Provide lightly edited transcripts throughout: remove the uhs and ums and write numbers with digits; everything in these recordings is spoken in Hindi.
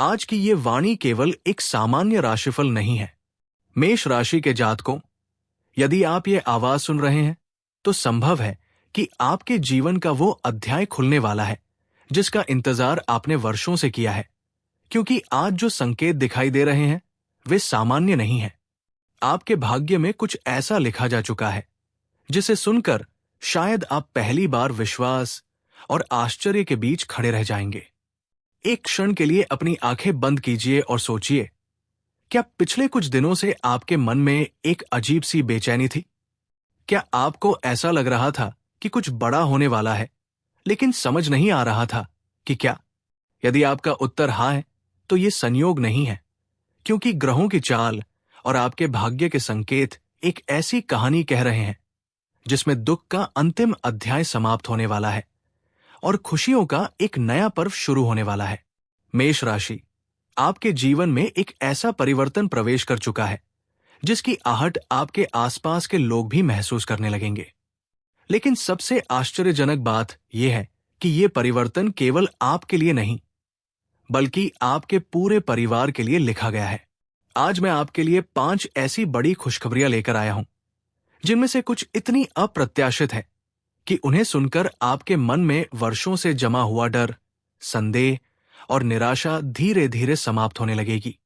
आज की ये वाणी केवल एक सामान्य राशिफल नहीं है। मेष राशि के जातकों, यदि आप ये आवाज सुन रहे हैं तो संभव है कि आपके जीवन का वो अध्याय खुलने वाला है जिसका इंतजार आपने वर्षों से किया है। क्योंकि आज जो संकेत दिखाई दे रहे हैं वे सामान्य नहीं हैं। आपके भाग्य में कुछ ऐसा लिखा जा चुका है जिसे सुनकर शायद आप पहली बार विश्वास और आश्चर्य के बीच खड़े रह जाएंगे। एक क्षण के लिए अपनी आंखें बंद कीजिए और सोचिए, क्या पिछले कुछ दिनों से आपके मन में एक अजीब सी बेचैनी थी? क्या आपको ऐसा लग रहा था कि कुछ बड़ा होने वाला है, लेकिन समझ नहीं आ रहा था कि क्या? यदि आपका उत्तर हाँ है, तो ये संयोग नहीं है, क्योंकि ग्रहों की चाल और आपके भाग्य के संकेत एक ऐसी कहानी कह रहे हैं जिसमें दुख का अंतिम अध्याय समाप्त होने वाला है और खुशियों का एक नया पर्व शुरू होने वाला है। मेष राशि, आपके जीवन में एक ऐसा परिवर्तन प्रवेश कर चुका है जिसकी आहट आपके आसपास के लोग भी महसूस करने लगेंगे। लेकिन सबसे आश्चर्यजनक बात यह है कि यह परिवर्तन केवल आपके लिए नहीं, बल्कि आपके पूरे परिवार के लिए लिखा गया है। आज मैं आपके लिए 5 ऐसी बड़ी खुशखबरियां लेकर आया हूं, जिनमें से कुछ इतनी अप्रत्याशित है कि उन्हें सुनकर आपके मन में वर्षों से जमा हुआ डर, संदेह और निराशा धीरे धीरे समाप्त होने लगेगी।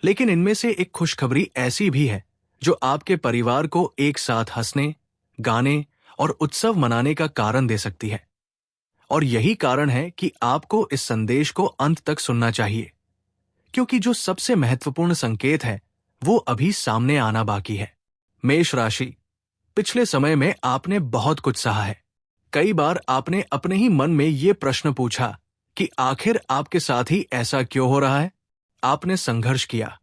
लेकिन इनमें से एक खुशखबरी ऐसी भी है जो आपके परिवार को एक साथ हंसने, गाने और उत्सव मनाने का कारण दे सकती है। और यही कारण है कि आपको इस संदेश को अंत तक सुनना चाहिए, क्योंकि जो सबसे महत्वपूर्ण संकेत है वो अभी सामने आना बाकी है। मेष राशि, पिछले समय में आपने बहुत कुछ सहा है। कई बार आपने अपने ही मन में ये प्रश्न पूछा कि आखिर आपके साथ ही ऐसा क्यों हो रहा है। आपने संघर्ष किया,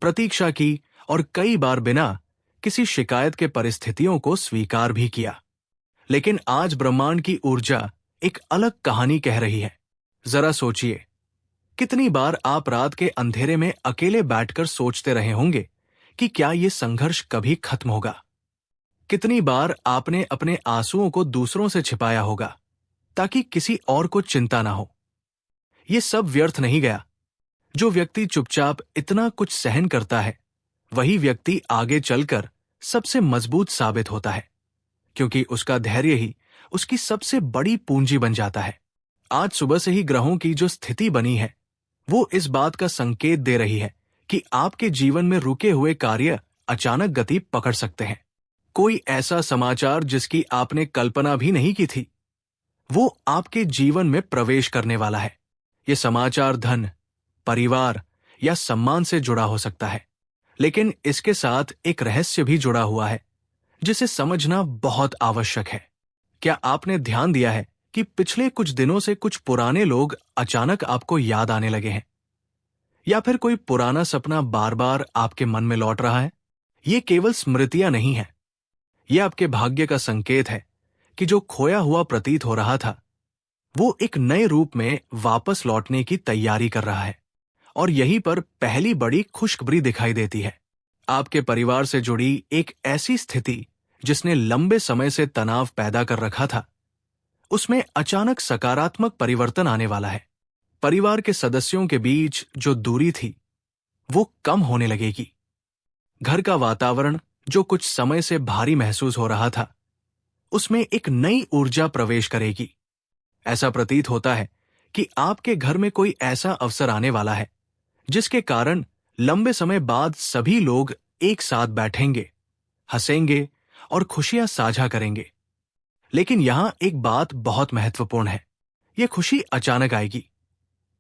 प्रतीक्षा की और कई बार बिना किसी शिकायत के परिस्थितियों को स्वीकार भी किया। लेकिन आज ब्रह्मांड की ऊर्जा एक अलग कहानी कह रही है। जरा सोचिए, कितनी बार आप रात के अंधेरे में अकेले बैठकर सोचते रहे होंगे कि क्या ये संघर्ष कभी खत्म होगा। कितनी बार आपने अपने आंसुओं को दूसरों से छिपाया होगा ताकि किसी और को चिंता ना हो। ये सब व्यर्थ नहीं गया। जो व्यक्ति चुपचाप इतना कुछ सहन करता है, वही व्यक्ति आगे चलकर सबसे मजबूत साबित होता है, क्योंकि उसका धैर्य ही उसकी सबसे बड़ी पूंजी बन जाता है। आज सुबह से ही ग्रहों की जो स्थिति बनी है वो इस बात का संकेत दे रही है कि आपके जीवन में रुके हुए कार्य अचानक गति पकड़ सकते हैं। कोई ऐसा समाचार जिसकी आपने कल्पना भी नहीं की थी, वो आपके जीवन में प्रवेश करने वाला है। ये समाचार धन, परिवार या सम्मान से जुड़ा हो सकता है, लेकिन इसके साथ एक रहस्य भी जुड़ा हुआ है जिसे समझना बहुत आवश्यक है। क्या आपने ध्यान दिया है कि पिछले कुछ दिनों से कुछ पुराने लोग अचानक आपको याद आने लगे हैं? या फिर कोई पुराना सपना बार बार आपके मन में लौट रहा है? ये केवल स्मृतियां नहीं है, ये आपके भाग्य का संकेत है कि जो खोया हुआ प्रतीत हो रहा था वो एक नए रूप में वापस लौटने की तैयारी कर रहा है। और यहीं पर पहली बड़ी खुशखबरी दिखाई देती है। आपके परिवार से जुड़ी एक ऐसी स्थिति जिसने लंबे समय से तनाव पैदा कर रखा था, उसमें अचानक सकारात्मक परिवर्तन आने वाला है। परिवार के सदस्यों के बीच जो दूरी थी वो कम होने लगेगी। घर का वातावरण जो कुछ समय से भारी महसूस हो रहा था, उसमें एक नई ऊर्जा प्रवेश करेगी। ऐसा प्रतीत होता है कि आपके घर में कोई ऐसा अवसर आने वाला है जिसके कारण लंबे समय बाद सभी लोग एक साथ बैठेंगे, हंसेंगे और खुशियां साझा करेंगे। लेकिन यहां एक बात बहुत महत्वपूर्ण है, यह खुशी अचानक आएगी।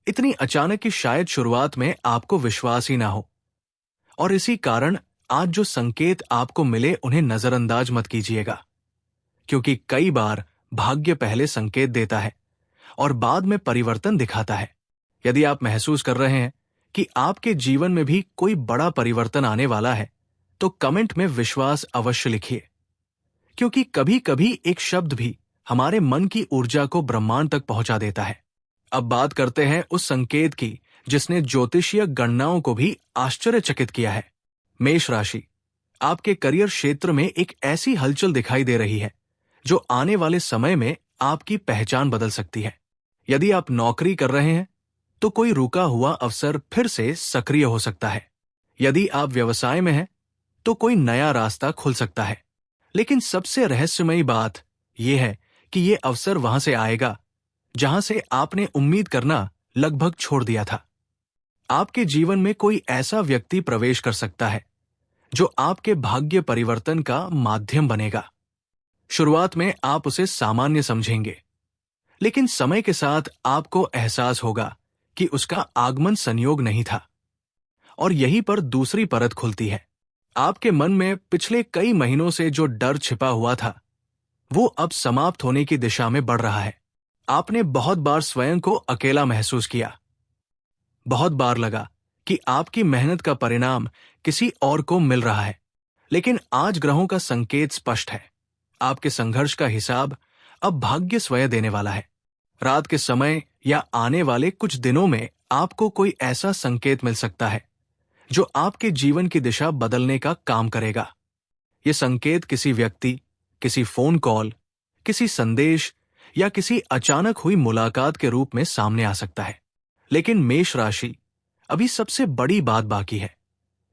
इतनी अचानक कि शायद शुरुआत में आपको विश्वास ही ना हो। और इसी कारण आज जो संकेत आपको मिले उन्हें नजरअंदाज मत कीजिएगा, क्योंकि कई बार भाग्य पहले संकेत देता है और बाद में परिवर्तन दिखाता है। यदि आप महसूस कर रहे हैं कि आपके जीवन में भी कोई बड़ा परिवर्तन आने वाला है, तो कमेंट में विश्वास अवश्य लिखिए, क्योंकि कभी कभी एक शब्द भी हमारे मन की ऊर्जा को ब्रह्मांड तक पहुंचा देता है। अब बात करते हैं उस संकेत की जिसने ज्योतिषीय गणनाओं को भी आश्चर्यचकित किया है। मेष राशि, आपके करियर क्षेत्र में एक ऐसी हलचल दिखाई दे रही है जो आने वाले समय में आपकी पहचान बदल सकती है। यदि आप नौकरी कर रहे हैं तो कोई रुका हुआ अवसर फिर से सक्रिय हो सकता है। यदि आप व्यवसाय में हैं, तो कोई नया रास्ता खुल सकता है। लेकिन सबसे रहस्यमयी बात यह है कि यह अवसर वहां से आएगा जहां से आपने उम्मीद करना लगभग छोड़ दिया था। आपके जीवन में कोई ऐसा व्यक्ति प्रवेश कर सकता है जो आपके भाग्य परिवर्तन का माध्यम बनेगा। शुरुआत में आप उसे सामान्य समझेंगे, लेकिन समय के साथ आपको एहसास होगा कि उसका आगमन संयोग नहीं था। और यहीं पर दूसरी परत खुलती है। आपके मन में पिछले कई महीनों से जो डर छिपा हुआ था, वो अब समाप्त होने की दिशा में बढ़ रहा है। आपने बहुत बार स्वयं को अकेला महसूस किया। बहुत बार लगा कि आपकी मेहनत का परिणाम किसी और को मिल रहा है। लेकिन आज ग्रहों का संकेत स्पष्ट है। आपके संघर्ष का हिसाब अब भाग्य स्वयं देने वाला है। रात के समय या आने वाले कुछ दिनों में आपको कोई ऐसा संकेत मिल सकता है जो आपके जीवन की दिशा बदलने का काम करेगा। यह संकेत किसी व्यक्ति, किसी फोन कॉल, किसी संदेश या किसी अचानक हुई मुलाकात के रूप में सामने आ सकता है। लेकिन मेष राशि, अभी सबसे बड़ी बात बाकी है,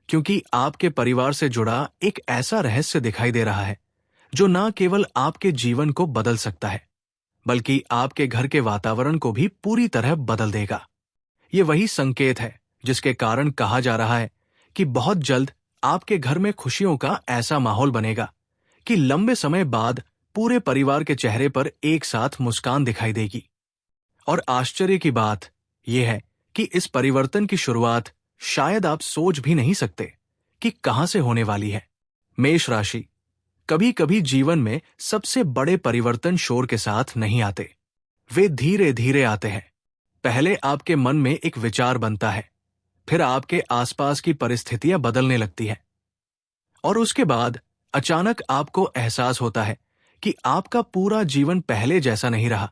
क्योंकि आपके परिवार से जुड़ा एक ऐसा रहस्य दिखाई दे रहा है जो न केवल आपके जीवन को बदल सकता है, बल्कि आपके घर के वातावरण को भी पूरी तरह बदल देगा। ये वही संकेत है जिसके कारण कहा जा रहा है कि बहुत जल्द आपके घर में खुशियों का ऐसा माहौल बनेगा कि लंबे समय बाद पूरे परिवार के चेहरे पर एक साथ मुस्कान दिखाई देगी। और आश्चर्य की बात यह है कि इस परिवर्तन की शुरुआत शायद आप सोच भी नहीं सकते कि कहां से होने वाली है। मेष राशि, कभी कभी जीवन में सबसे बड़े परिवर्तन शोर के साथ नहीं आते, वे धीरे धीरे आते हैं। पहले आपके मन में एक विचार बनता है, फिर आपके आसपास की परिस्थितियां बदलने लगती हैं, और उसके बाद अचानक आपको एहसास होता है कि आपका पूरा जीवन पहले जैसा नहीं रहा।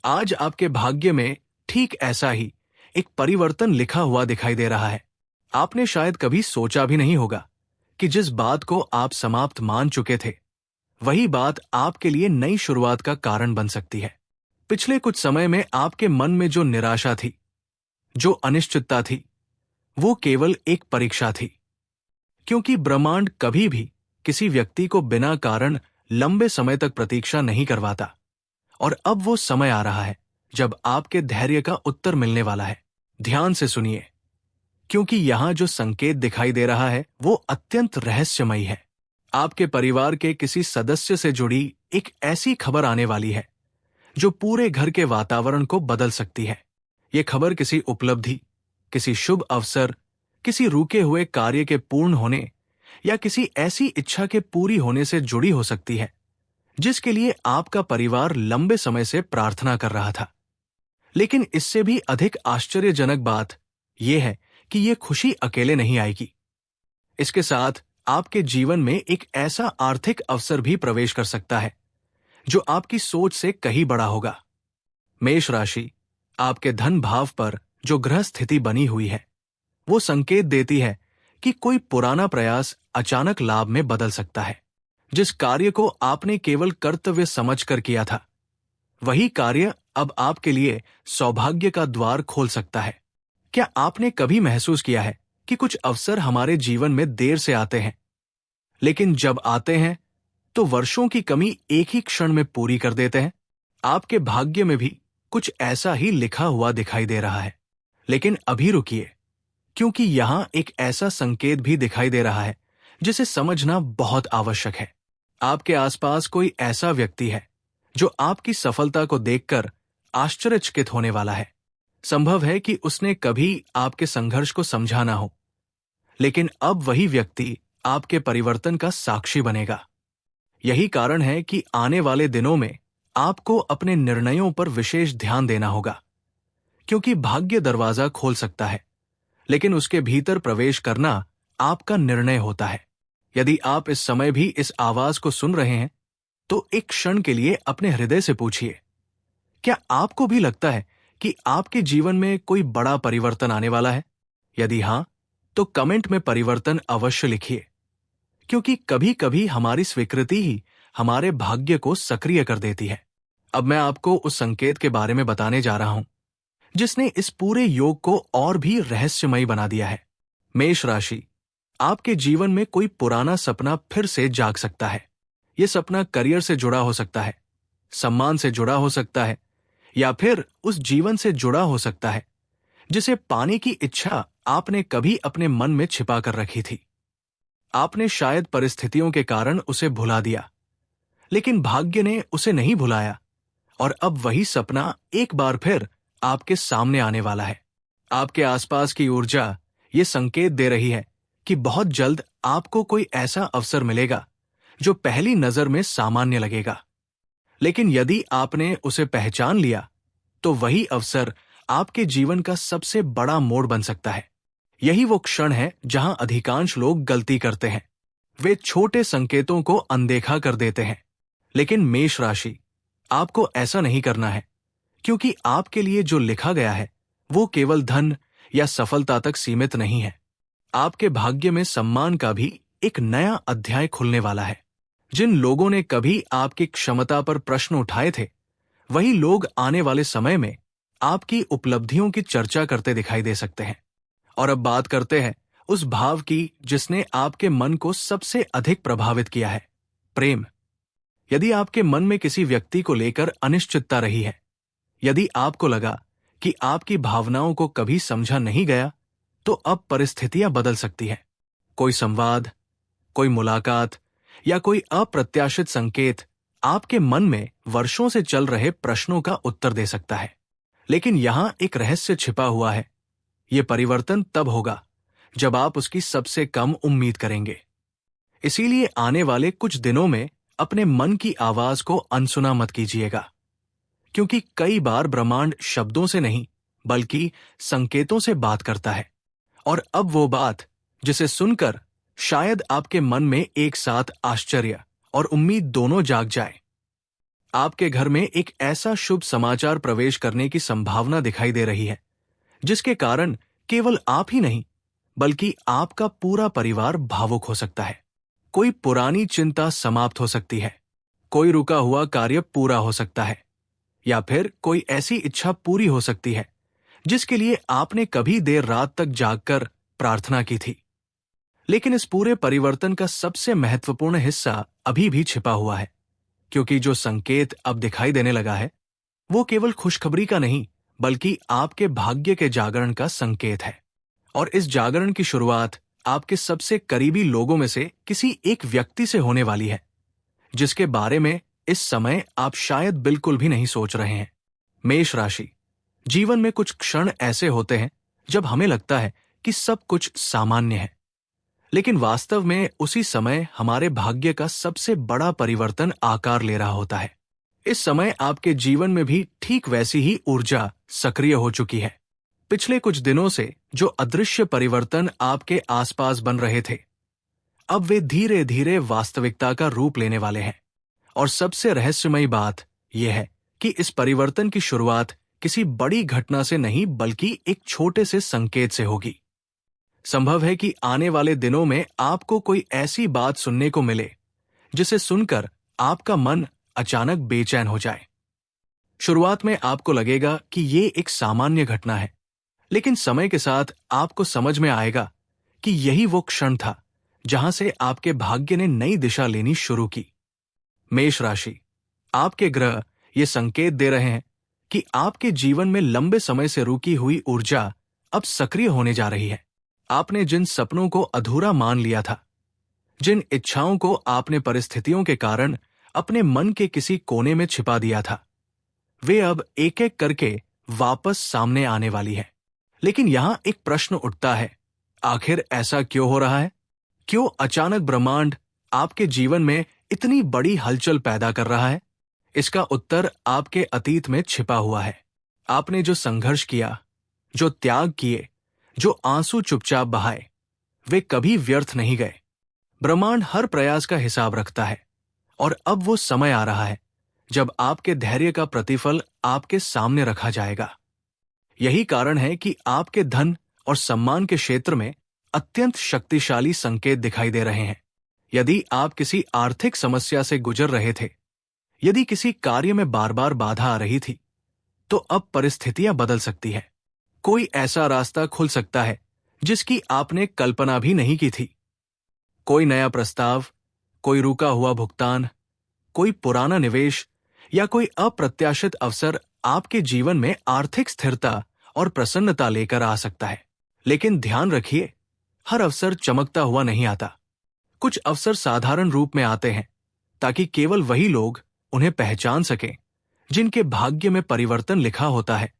आज आपके भाग्य में ठीक ऐसा ही एक परिवर्तन लिखा हुआ दिखाई दे रहा है। आपने शायद कभी सोचा भी नहीं होगा कि जिस बात को आप समाप्त मान चुके थे, वही बात आपके लिए नई शुरुआत का कारण बन सकती है। पिछले कुछ समय में आपके मन में जो निराशा थी, जो अनिश्चितता थी, वो केवल एक परीक्षा थी, क्योंकि ब्रह्मांड कभी भी किसी व्यक्ति को बिना कारण लंबे समय तक प्रतीक्षा नहीं करवाता। और अब वो समय आ रहा है जब आपके धैर्य का उत्तर मिलने वाला है। ध्यान से सुनिए, क्योंकि यहां जो संकेत दिखाई दे रहा है वो अत्यंत रहस्यमयी है। आपके परिवार के किसी सदस्य से जुड़ी एक ऐसी खबर आने वाली है जो पूरे घर के वातावरण को बदल सकती है। ये खबर किसी उपलब्धि, किसी शुभ अवसर, किसी रुके हुए कार्य के पूर्ण होने या किसी ऐसी इच्छा के पूरी होने से जुड़ी हो सकती है जिसके लिए आपका परिवार लंबे समय से प्रार्थना कर रहा था। लेकिन इससे भी अधिक आश्चर्यजनक बात यह है कि यह खुशी अकेले नहीं आएगी। इसके साथ आपके जीवन में एक ऐसा आर्थिक अवसर भी प्रवेश कर सकता है जो आपकी सोच से कहीं बड़ा होगा। मेष राशि, आपके धन भाव पर जो ग्रह स्थिति बनी हुई है, वो संकेत देती है कि कोई पुराना प्रयास अचानक लाभ में बदल सकता है। जिस कार्य को आपने केवल कर्तव्य समझकर किया था, वही कार्य अब आपके लिए सौभाग्य का द्वार खोल सकता है। क्या आपने कभी महसूस किया है कि कुछ अवसर हमारे जीवन में देर से आते हैं, लेकिन जब आते हैं तो वर्षों की कमी एक ही क्षण में पूरी कर देते हैं? आपके भाग्य में भी कुछ ऐसा ही लिखा हुआ दिखाई दे रहा है। लेकिन अभी रुकिए, क्योंकि यहां एक ऐसा संकेत भी दिखाई दे रहा है जिसे समझना बहुत आवश्यक है। आपके आसपास कोई ऐसा व्यक्ति है जो आपकी सफलता को देखकर आश्चर्यचकित होने वाला है। संभव है कि उसने कभी आपके संघर्ष को समझा ना हो, लेकिन अब वही व्यक्ति आपके परिवर्तन का साक्षी बनेगा। यही कारण है कि आने वाले दिनों में आपको अपने निर्णयों पर विशेष ध्यान देना होगा, क्योंकि भाग्य दरवाजा खोल सकता है, लेकिन उसके भीतर प्रवेश करना आपका निर्णय होता है। यदि आप इस समय भी इस आवाज को सुन रहे हैं, तो एक क्षण के लिए अपने हृदय से पूछिए, क्या आपको भी लगता है कि आपके जीवन में कोई बड़ा परिवर्तन आने वाला है? यदि हां, तो कमेंट में परिवर्तन अवश्य लिखिए, क्योंकि कभी कभी हमारी स्वीकृति ही हमारे भाग्य को सक्रिय कर देती है। अब मैं आपको उस संकेत के बारे में बताने जा रहा हूं जिसने इस पूरे योग को और भी रहस्यमयी बना दिया है। मेष राशि, आपके जीवन में कोई पुराना सपना फिर से जाग सकता है। यह सपना करियर से जुड़ा हो सकता है, सम्मान से जुड़ा हो सकता है, या फिर उस जीवन से जुड़ा हो सकता है जिसे पाने की इच्छा आपने कभी अपने मन में छिपा कर रखी थी। आपने शायद परिस्थितियों के कारण उसे भुला दिया, लेकिन भाग्य ने उसे नहीं भुलाया और अब वही सपना एक बार फिर आपके सामने आने वाला है। आपके आसपास की ऊर्जा ये संकेत दे रही है कि बहुत जल्द आपको कोई ऐसा अवसर मिलेगा जो पहली नजर में सामान्य लगेगा, लेकिन यदि आपने उसे पहचान लिया तो वही अवसर आपके जीवन का सबसे बड़ा मोड़ बन सकता है। यही वो क्षण है जहां अधिकांश लोग गलती करते हैं। वे छोटे संकेतों को अनदेखा कर देते हैं। लेकिन मेष राशि, आपको ऐसा नहीं करना है, क्योंकि आपके लिए जो लिखा गया है वो केवल धन या सफलता तक सीमित नहीं है। आपके भाग्य में सम्मान का भी एक नया अध्याय खुलने वाला है। जिन लोगों ने कभी आपकी क्षमता पर प्रश्न उठाए थे, वही लोग आने वाले समय में आपकी उपलब्धियों की चर्चा करते दिखाई दे सकते हैं। और अब बात करते हैं उस भाव की जिसने आपके मन को सबसे अधिक प्रभावित किया है, प्रेम। यदि आपके मन में किसी व्यक्ति को लेकर अनिश्चितता रही है, यदि आपको लगा कि आपकी भावनाओं को कभी समझा नहीं गया, तो अब परिस्थितियां बदल सकती हैं। कोई संवाद, कोई मुलाकात या कोई अप्रत्याशित संकेत आपके मन में वर्षों से चल रहे प्रश्नों का उत्तर दे सकता है। लेकिन यहां एक रहस्य छिपा हुआ है। यह परिवर्तन तब होगा जब आप उसकी सबसे कम उम्मीद करेंगे। इसीलिए आने वाले कुछ दिनों में अपने मन की आवाज को अनसुना मत कीजिएगा, क्योंकि कई बार ब्रह्मांड शब्दों से नहीं बल्कि संकेतों से बात करता है। और अब वो बात जिसे सुनकर शायद आपके मन में एक साथ आश्चर्य और उम्मीद दोनों जाग जाए। आपके घर में एक ऐसा शुभ समाचार प्रवेश करने की संभावना दिखाई दे रही है, जिसके कारण केवल आप ही नहीं बल्कि आपका पूरा परिवार भावुक हो सकता है। कोई पुरानी चिंता समाप्त हो सकती है, कोई रुका हुआ कार्य पूरा हो सकता है, या फिर कोई ऐसी इच्छा पूरी हो सकती है जिसके लिए आपने कभी देर रात तक जागकर प्रार्थना की थी। लेकिन इस पूरे परिवर्तन का सबसे महत्वपूर्ण हिस्सा अभी भी छिपा हुआ है, क्योंकि जो संकेत अब दिखाई देने लगा है वो केवल खुशखबरी का नहीं बल्कि आपके भाग्य के जागरण का संकेत है। और इस जागरण की शुरुआत आपके सबसे करीबी लोगों में से किसी एक व्यक्ति से होने वाली है, जिसके बारे में इस समय आप शायद बिल्कुल भी नहीं सोच रहे हैं। मेष राशि, जीवन में कुछ क्षण ऐसे होते हैं जब हमें लगता है कि सब कुछ सामान्य है, लेकिन वास्तव में उसी समय हमारे भाग्य का सबसे बड़ा परिवर्तन आकार ले रहा होता है। इस समय आपके जीवन में भी ठीक वैसी ही ऊर्जा सक्रिय हो चुकी है। पिछले कुछ दिनों से जो अदृश्य परिवर्तन आपके आसपास बन रहे थे, अब वे धीरे धीरे वास्तविकता का रूप लेने वाले हैं। और सबसे रहस्यमयी बात यह है कि इस परिवर्तन की शुरुआत किसी बड़ी घटना से नहीं बल्कि एक छोटे से संकेत से होगी। संभव है कि आने वाले दिनों में आपको कोई ऐसी बात सुनने को मिले जिसे सुनकर आपका मन अचानक बेचैन हो जाए। शुरुआत में आपको लगेगा कि ये एक सामान्य घटना है, लेकिन समय के साथ आपको समझ में आएगा कि यही वो क्षण था जहां से आपके भाग्य ने नई दिशा लेनी शुरू की। मेष राशि, आपके ग्रह ये संकेत दे रहे हैं कि आपके जीवन में लंबे समय से रुकी हुई ऊर्जा अब सक्रिय होने जा रही है। आपने जिन सपनों को अधूरा मान लिया था, जिन इच्छाओं को आपने परिस्थितियों के कारण अपने मन के किसी कोने में छिपा दिया था, वे अब एक एक करके वापस सामने आने वाली है। लेकिन यहां एक प्रश्न उठता है, आखिर ऐसा क्यों हो रहा है? क्यों अचानक ब्रह्मांड आपके जीवन में इतनी बड़ी हलचल पैदा कर रहा है? इसका उत्तर आपके अतीत में छिपा हुआ है। आपने जो संघर्ष किया, जो त्याग किए, जो आंसू चुपचाप बहाए, वे कभी व्यर्थ नहीं गए। ब्रह्मांड हर प्रयास का हिसाब रखता है और अब वो समय आ रहा है जब आपके धैर्य का प्रतिफल आपके सामने रखा जाएगा। यही कारण है कि आपके धन और सम्मान के क्षेत्र में अत्यंत शक्तिशाली संकेत दिखाई दे रहे हैं। यदि आप किसी आर्थिक समस्या से गुजर रहे थे, यदि किसी कार्य में बार बार बाधा आ रही थी, तो अब परिस्थितियां बदल सकती है। कोई ऐसा रास्ता खुल सकता है जिसकी आपने कल्पना भी नहीं की थी। कोई नया प्रस्ताव, कोई रुका हुआ भुगतान, कोई पुराना निवेश या कोई अप्रत्याशित अवसर आपके जीवन में आर्थिक स्थिरता और प्रसन्नता लेकर आ सकता है। लेकिन ध्यान रखिए, हर अवसर चमकता हुआ नहीं आता। कुछ अवसर साधारण रूप में आते हैं ताकि केवल वही लोग उन्हें पहचान सकें जिनके भाग्य में परिवर्तन लिखा होता है।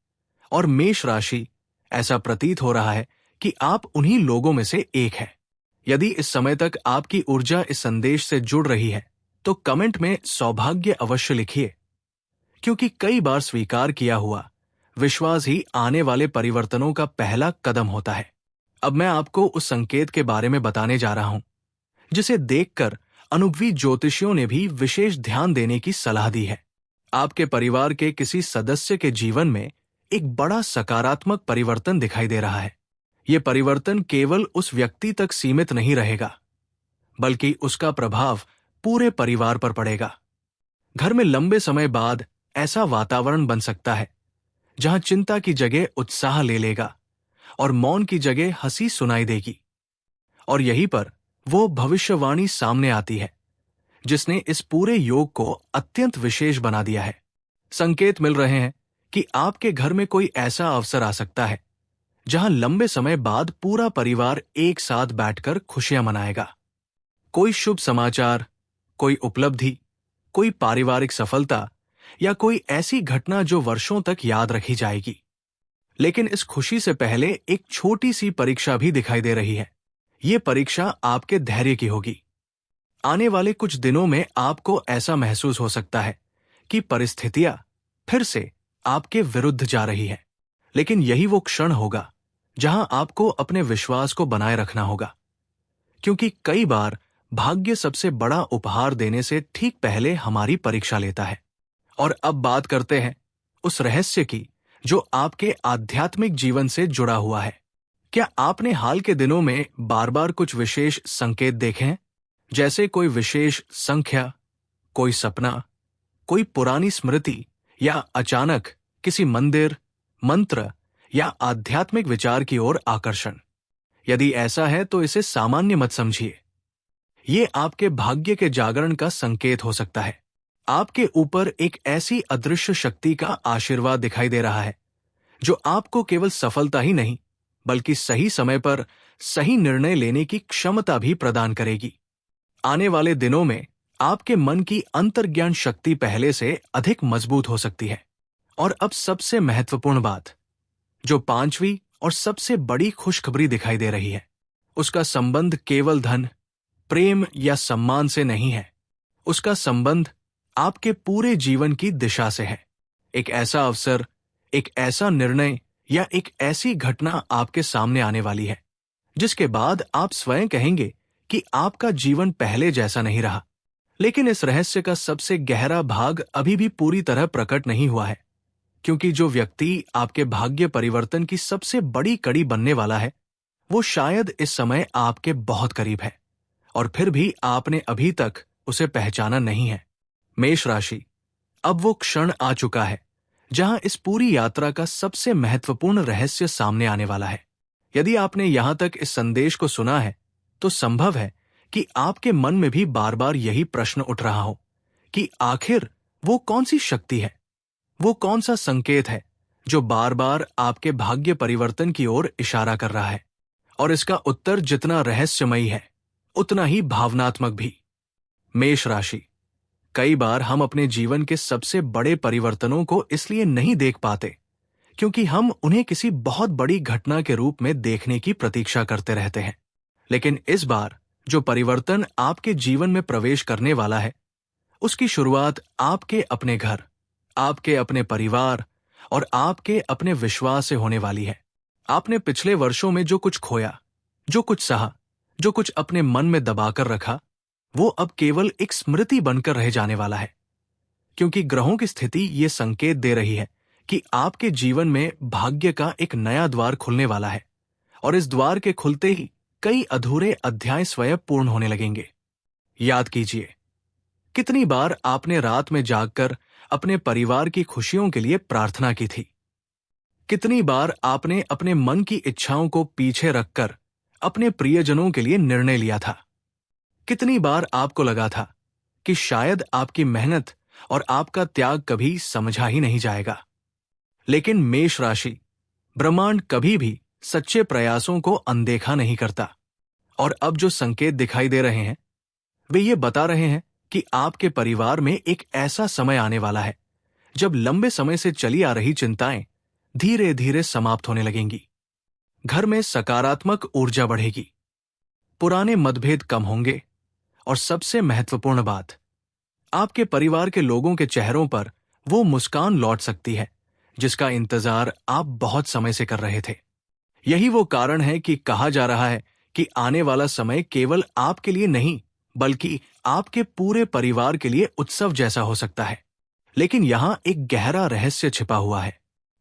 और मेष राशि, ऐसा प्रतीत हो रहा है कि आप उन्हीं लोगों में से एक हैं। यदि इस समय तक आपकी ऊर्जा इस संदेश से जुड़ रही है तो कमेंट में सौभाग्य अवश्य लिखिए, क्योंकि कई बार स्वीकार किया हुआ विश्वास ही आने वाले परिवर्तनों का पहला कदम होता है। अब मैं आपको उस संकेत के बारे में बताने जा रहा हूं जिसे देखकर अनुभवी ज्योतिषियों ने भी विशेष ध्यान देने की सलाह दी है। आपके परिवार के किसी सदस्य के जीवन में एक बड़ा सकारात्मक परिवर्तन दिखाई दे रहा है। यह परिवर्तन केवल उस व्यक्ति तक सीमित नहीं रहेगा, बल्कि उसका प्रभाव पूरे परिवार पर पड़ेगा। घर में लंबे समय बाद ऐसा वातावरण बन सकता है जहां चिंता की जगह उत्साह ले लेगा और मौन की जगह हंसी सुनाई देगी। और यहीं पर वो भविष्यवाणी सामने आती है जिसने इस पूरे योग को अत्यंत विशेष बना दिया है। संकेत मिल रहे हैं कि आपके घर में कोई ऐसा अवसर आ सकता है जहां लंबे समय बाद पूरा परिवार एक साथ बैठकर खुशियां मनाएगा। कोई शुभ समाचार, कोई उपलब्धि, कोई पारिवारिक सफलता या कोई ऐसी घटना जो वर्षों तक याद रखी जाएगी। लेकिन इस खुशी से पहले एक छोटी सी परीक्षा भी दिखाई दे रही है। ये परीक्षा आपके धैर्य की होगी। आने वाले कुछ दिनों में आपको ऐसा महसूस हो सकता है कि परिस्थितियां फिर से आपके विरुद्ध जा रही है, लेकिन यही वो क्षण होगा जहां आपको अपने विश्वास को बनाए रखना होगा, क्योंकि कई बार भाग्य सबसे बड़ा उपहार देने से ठीक पहले हमारी परीक्षा लेता है। और अब बात करते हैं उस रहस्य की जो आपके आध्यात्मिक जीवन से जुड़ा हुआ है। क्या आपने हाल के दिनों में बार बार कुछ विशेष संकेत देखे हैं, जैसे कोई विशेष संख्या, कोई सपना, कोई पुरानी स्मृति या अचानक किसी मंदिर, मंत्र या आध्यात्मिक विचार की ओर आकर्षण? यदि ऐसा है तो इसे सामान्य मत समझिए। ये आपके भाग्य के जागरण का संकेत हो सकता है। आपके ऊपर एक ऐसी अदृश्य शक्ति का आशीर्वाद दिखाई दे रहा है जो आपको केवल सफलता ही नहीं बल्कि सही समय पर सही निर्णय लेने की क्षमता भी प्रदान करेगी। आने वाले दिनों में आपके मन की अंतर्ज्ञान शक्ति पहले से अधिक मजबूत हो सकती है। और अब सबसे महत्वपूर्ण बात, जो पांचवी और सबसे बड़ी खुशखबरी दिखाई दे रही है, उसका संबंध केवल धन, प्रेम या सम्मान से नहीं है। उसका संबंध आपके पूरे जीवन की दिशा से है। एक ऐसा अवसर, एक ऐसा निर्णय या एक ऐसी घटना आपके सामने आने वाली है जिसके बाद आप स्वयं कहेंगे कि आपका जीवन पहले जैसा नहीं रहा। लेकिन इस रहस्य का सबसे गहरा भाग अभी भी पूरी तरह प्रकट नहीं हुआ है, क्योंकि जो व्यक्ति आपके भाग्य परिवर्तन की सबसे बड़ी कड़ी बनने वाला है, वो शायद इस समय आपके बहुत करीब है और फिर भी आपने अभी तक उसे पहचाना नहीं है। मेष राशि, अब वो क्षण आ चुका है जहां इस पूरी यात्रा का सबसे महत्वपूर्ण रहस्य सामने आने वाला है। यदि आपने यहां तक इस संदेश को सुना है तो संभव है कि आपके मन में भी बार बार यही प्रश्न उठ रहा हो कि आखिर वो कौन सी शक्ति है, वो कौन सा संकेत है जो बार बार आपके भाग्य परिवर्तन की ओर इशारा कर रहा है। और इसका उत्तर जितना रहस्यमयी है उतना ही भावनात्मक भी। मेष राशि, कई बार हम अपने जीवन के सबसे बड़े परिवर्तनों को इसलिए नहीं देख पाते क्योंकि हम उन्हें किसी बहुत बड़ी घटना के रूप में देखने की प्रतीक्षा करते रहते हैं। लेकिन इस बार जो परिवर्तन आपके जीवन में प्रवेश करने वाला है, उसकी शुरुआत आपके अपने घर, आपके अपने परिवार और आपके अपने विश्वास से होने वाली है। आपने पिछले वर्षों में जो कुछ खोया, जो कुछ सहा, जो कुछ अपने मन में दबाकर रखा, वो अब केवल एक स्मृति बनकर रह जाने वाला है, क्योंकि ग्रहों की स्थिति ये संकेत दे रही है कि आपके जीवन में भाग्य का एक नया द्वार खुलने वाला है और इस द्वार के खुलते ही कई अधूरे अध्याय स्वयं पूर्ण होने लगेंगे। याद कीजिए, कितनी बार आपने रात में जागकर अपने परिवार की खुशियों के लिए प्रार्थना की थी? कितनी बार आपने अपने मन की इच्छाओं को पीछे रखकर अपने प्रियजनों के लिए निर्णय लिया था? कितनी बार आपको लगा था कि शायद आपकी मेहनत और आपका त्याग कभी समझा ही नहीं जाएगा? लेकिन मेष राशि, ब्रह्मांड कभी भी सच्चे प्रयासों को अनदेखा नहीं करता। और अब जो संकेत दिखाई दे रहे हैं वे ये बता रहे हैं कि आपके परिवार में एक ऐसा समय आने वाला है जब लंबे समय से चली आ रही चिंताएं धीरे धीरे समाप्त होने लगेंगी। घर में सकारात्मक ऊर्जा बढ़ेगी, पुराने मतभेद कम होंगे और सबसे महत्वपूर्ण बात, आपके परिवार के लोगों के चेहरों पर वो मुस्कान लौट सकती है जिसका इंतजार आप बहुत समय से कर रहे थे। यही वो कारण है कि कहा जा रहा है कि आने वाला समय केवल आपके लिए नहीं बल्कि आपके पूरे परिवार के लिए उत्सव जैसा हो सकता है। लेकिन यहां एक गहरा रहस्य छिपा हुआ है।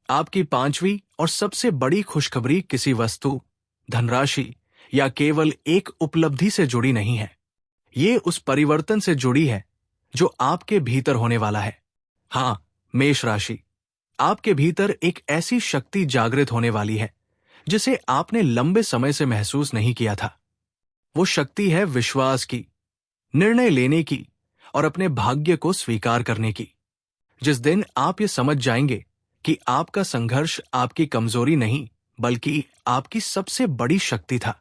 आपकी पांचवी और सबसे बड़ी खुशखबरी किसी वस्तु, धनराशि या केवल एक उपलब्धि से जुड़ी नहीं है। ये उस परिवर्तन से जुड़ी है जो आपके भीतर होने वाला है। हां, मेष राशि, आपके भीतर एक ऐसी शक्ति जागृत होने वाली है जिसे आपने लंबे समय से महसूस नहीं किया था। वो शक्ति है विश्वास की, निर्णय लेने की और अपने भाग्य को स्वीकार करने की। जिस दिन आप ये समझ जाएंगे कि आपका संघर्ष आपकी कमजोरी नहीं बल्कि आपकी सबसे बड़ी शक्ति था,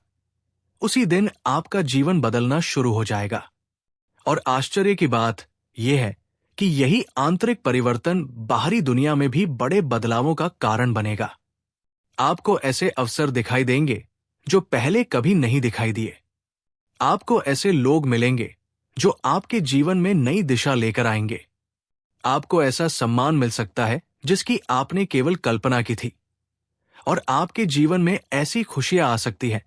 उसी दिन आपका जीवन बदलना शुरू हो जाएगा। और आश्चर्य की बात यह है कि यही आंतरिक परिवर्तन बाहरी दुनिया में भी बड़े बदलावों का कारण बनेगा। आपको ऐसे अवसर दिखाई देंगे जो पहले कभी नहीं दिखाई दिए। आपको ऐसे लोग मिलेंगे जो आपके जीवन में नई दिशा लेकर आएंगे। आपको ऐसा सम्मान मिल सकता है जिसकी आपने केवल कल्पना की थी। और आपके जीवन में ऐसी खुशियां आ सकती हैं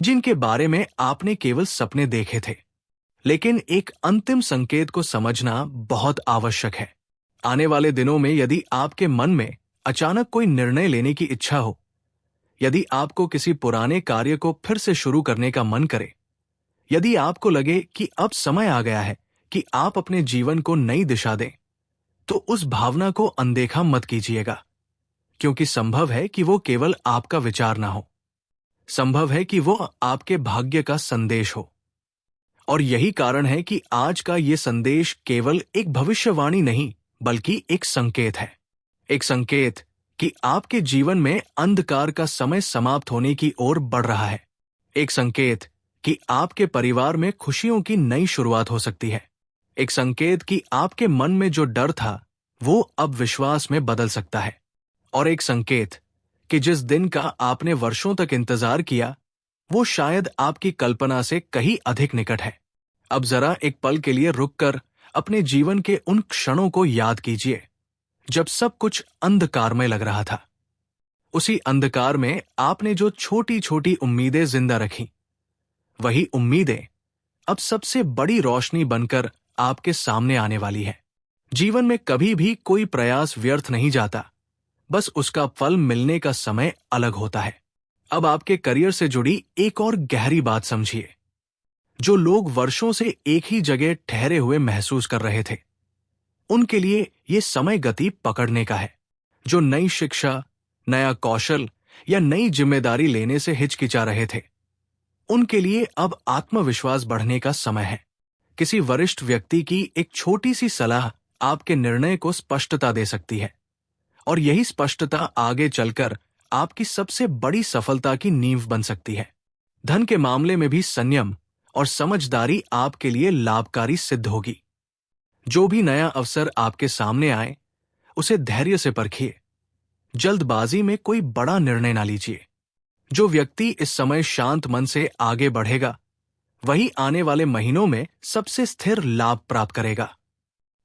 जिनके बारे में आपने केवल सपने देखे थे। लेकिन एक अंतिम संकेत को समझना बहुत आवश्यक है। आने वाले दिनों में यदि आपके मन में अचानक कोई निर्णय लेने की इच्छा हो, यदि आपको किसी पुराने कार्य को फिर से शुरू करने का मन करे, यदि आपको लगे कि अब समय आ गया है कि आप अपने जीवन को नई दिशा दें, तो उस भावना को अनदेखा मत कीजिएगा, क्योंकि संभव है कि वो केवल आपका विचार ना हो। संभव है कि वो आपके भाग्य का संदेश हो। और यही कारण है कि आज का ये संदेश केवल एक भविष्यवाणी नहीं बल्कि एक संकेत है। एक संकेत कि आपके जीवन में अंधकार का समय समाप्त होने की ओर बढ़ रहा है। एक संकेत कि आपके परिवार में खुशियों की नई शुरुआत हो सकती है। एक संकेत कि आपके मन में जो डर था वो अब विश्वास में बदल सकता है। और एक संकेत कि जिस दिन का आपने वर्षों तक इंतजार किया वो शायद आपकी कल्पना से कहीं अधिक निकट है। अब जरा एक पल के लिए रुककर अपने जीवन के उन क्षणों को याद कीजिए जब सब कुछ अंधकारमय लग रहा था। उसी अंधकार में आपने जो छोटी छोटी उम्मीदें जिंदा रखी, वही उम्मीदें अब सबसे बड़ी रोशनी बनकर आपके सामने आने वाली है। जीवन में कभी भी कोई प्रयास व्यर्थ नहीं जाता, बस उसका फल मिलने का समय अलग होता है। अब आपके करियर से जुड़ी एक और गहरी बात समझिए। जो लोग वर्षों से एक ही जगह ठहरे हुए महसूस कर रहे थे, उनके लिए ये समय गति पकड़ने का है। जो नई शिक्षा, नया कौशल या नई जिम्मेदारी लेने से हिचकिचा रहे थे, उनके लिए अब आत्मविश्वास बढ़ने का समय है। किसी वरिष्ठ व्यक्ति की एक छोटी सी सलाह आपके निर्णय को स्पष्टता दे सकती है, और यही स्पष्टता आगे चलकर आपकी सबसे बड़ी सफलता की नींव बन सकती है। धन के मामले में भी संयम और समझदारी आपके लिए लाभकारी सिद्ध होगी। जो भी नया अवसर आपके सामने आए, उसे धैर्य से परखिए। जल्दबाजी में कोई बड़ा निर्णय ना लीजिए। जो व्यक्ति इस समय शांत मन से आगे बढ़ेगा, वही आने वाले महीनों में सबसे स्थिर लाभ प्राप्त करेगा।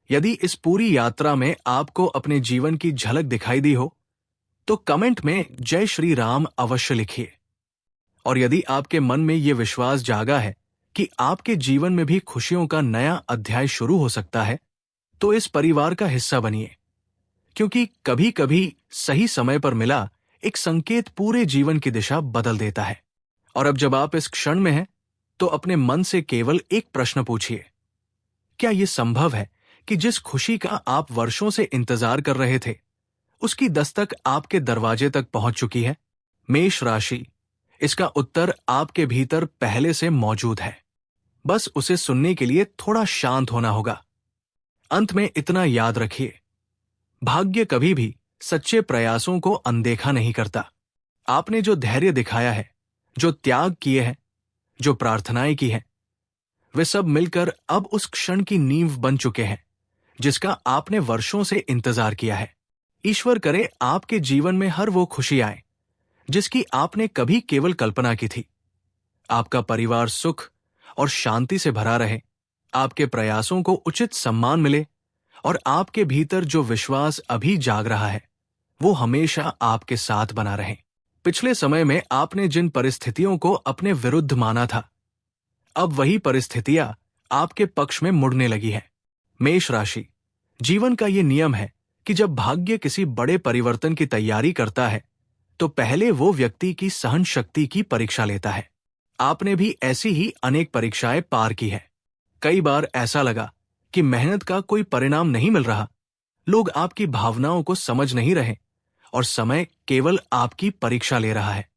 यदि इस पूरी यात्रा में आपको अपने जीवन की झलक दिखाई दी हो, तो कमेंट में जय श्री राम अवश्य लिखिए। और यदि आपके मन में ये विश्वास जागा है कि आपके जीवन में भी खुशियों का नया अध्याय शुरू हो सकता है, तो इस परिवार का हिस्सा बनिए, क्योंकि कभी कभी सही समय पर मिला एक संकेत पूरे जीवन की दिशा बदल देता है। और अब जब आप इस क्षण में हैं, तो अपने मन से केवल एक प्रश्न पूछिए, क्या यह संभव है कि जिस खुशी का आप वर्षों से इंतजार कर रहे थे, उसकी दस्तक आपके दरवाजे तक पहुंच चुकी है? मेष राशि, इसका उत्तर आपके भीतर पहले से मौजूद है। बस उसे सुनने के लिए थोड़ा शांत होना होगा। अंत में इतना याद रखिए, भाग्य कभी भी सच्चे प्रयासों को अनदेखा नहीं करता। आपने जो धैर्य दिखाया है, जो त्याग किए हैं, जो प्रार्थनाएं की हैं, वे सब मिलकर अब उस क्षण की नींव बन चुके हैं जिसका आपने वर्षों से इंतजार किया है। ईश्वर करे आपके जीवन में हर वो खुशी आए जिसकी आपने कभी केवल कल्पना की थी। आपका परिवार सुख और शांति से भरा रहे, आपके प्रयासों को उचित सम्मान मिले और आपके भीतर जो विश्वास अभी जाग रहा है वो हमेशा आपके साथ बना रहे। पिछले समय में आपने जिन परिस्थितियों को अपने विरुद्ध माना था, अब वही परिस्थितियां आपके पक्ष में मुड़ने लगी है। मेष राशि, जीवन का ये नियम है कि जब भाग्य किसी बड़े परिवर्तन की तैयारी करता है तो पहले वो व्यक्ति की सहन शक्ति की परीक्षा लेता है। आपने भी ऐसी ही अनेक परीक्षाएं पार की है। कई बार ऐसा लगा कि मेहनत का कोई परिणाम नहीं मिल रहा, लोग आपकी भावनाओं को समझ नहीं रहे और समय केवल आपकी परीक्षा ले रहा है।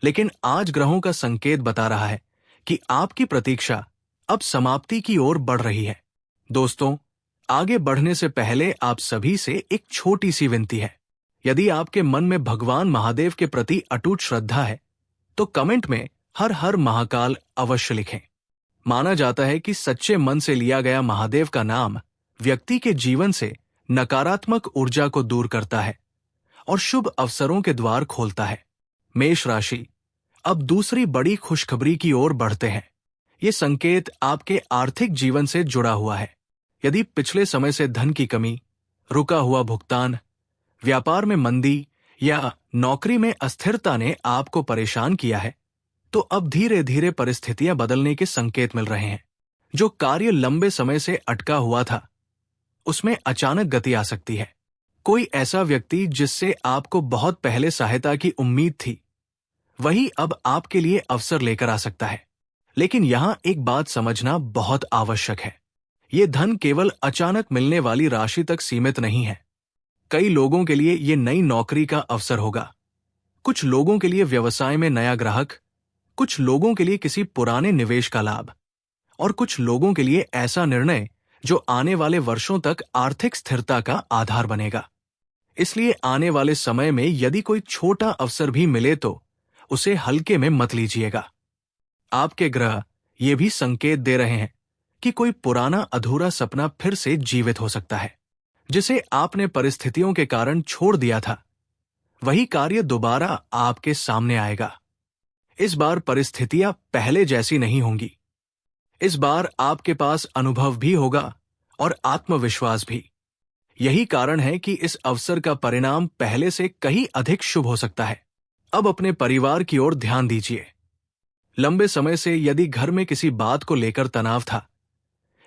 लेकिन आज ग्रहों का संकेत बता रहा है कि आपकी प्रतीक्षा अब समाप्ति की ओर बढ़ रही है। दोस्तों, आगे बढ़ने से पहले आप सभी से एक छोटी सी विनती है। यदि आपके मन में भगवान महादेव के प्रति अटूट श्रद्धा है तो कमेंट में हर हर महाकाल अवश्य लिखें। माना जाता है कि सच्चे मन से लिया गया महादेव का नाम व्यक्ति के जीवन से नकारात्मक ऊर्जा को दूर करता है और शुभ अवसरों के द्वार खोलता है। मेष राशि, अब दूसरी बड़ी खुशखबरी की ओर बढ़ते हैं। ये संकेत आपके आर्थिक जीवन से जुड़ा हुआ है। यदि पिछले समय से धन की कमी, रुका हुआ भुगतान, व्यापार में मंदी या नौकरी में अस्थिरता ने आपको परेशान किया है, तो अब धीरे धीरे परिस्थितियां बदलने के संकेत मिल रहे हैं। जो कार्य लंबे समय से अटका हुआ था, उसमें अचानक गति आ सकती है। कोई ऐसा व्यक्ति जिससे आपको बहुत पहले सहायता की उम्मीद थी, वही अब आपके लिए अवसर लेकर आ सकता है। लेकिन यहां एक बात समझना बहुत आवश्यक है। ये धन केवल अचानक मिलने वाली राशि तक सीमित नहीं है। कई लोगों के लिए ये नई नौकरी का अवसर होगा, कुछ लोगों के लिए व्यवसाय में नया ग्राहक, कुछ लोगों के लिए किसी पुराने निवेश का लाभ और कुछ लोगों के लिए ऐसा निर्णय जो आने वाले वर्षों तक आर्थिक स्थिरता का आधार बनेगा। इसलिए आने वाले समय में यदि कोई छोटा अवसर भी मिले तो उसे हल्के में मत लीजिएगा। आपके ग्रह ये भी संकेत दे रहे हैं कि कोई पुराना अधूरा सपना फिर से जीवित हो सकता है। जिसे आपने परिस्थितियों के कारण छोड़ दिया था, वही कार्य दोबारा आपके सामने आएगा। इस बार परिस्थितियां पहले जैसी नहीं होंगी। इस बार आपके पास अनुभव भी होगा और आत्मविश्वास भी। यही कारण है कि इस अवसर का परिणाम पहले से कहीं अधिक शुभ हो सकता है। अब अपने परिवार की ओर ध्यान दीजिए। लंबे समय से यदि घर में किसी बात को लेकर तनाव था,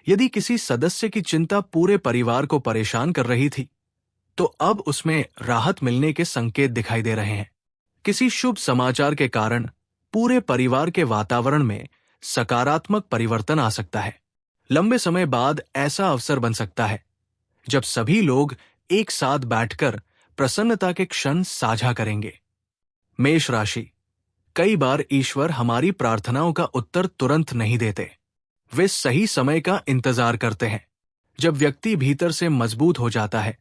यदि किसी सदस्य की चिंता पूरे परिवार को परेशान कर रही थी, तो अब उसमें राहत मिलने के संकेत दिखाई दे रहे हैं। किसी शुभ समाचार के कारण पूरे परिवार के वातावरण में सकारात्मक परिवर्तन आ सकता है। लंबे समय बाद ऐसा अवसर बन सकता है जब सभी लोग एक साथ बैठकर प्रसन्नता के क्षण साझा करेंगे। मेष राशि, कई बार ईश्वर हमारी प्रार्थनाओं का उत्तर तुरंत नहीं देते। वे सही समय का इंतजार करते हैं। जब व्यक्ति भीतर से मजबूत हो जाता है,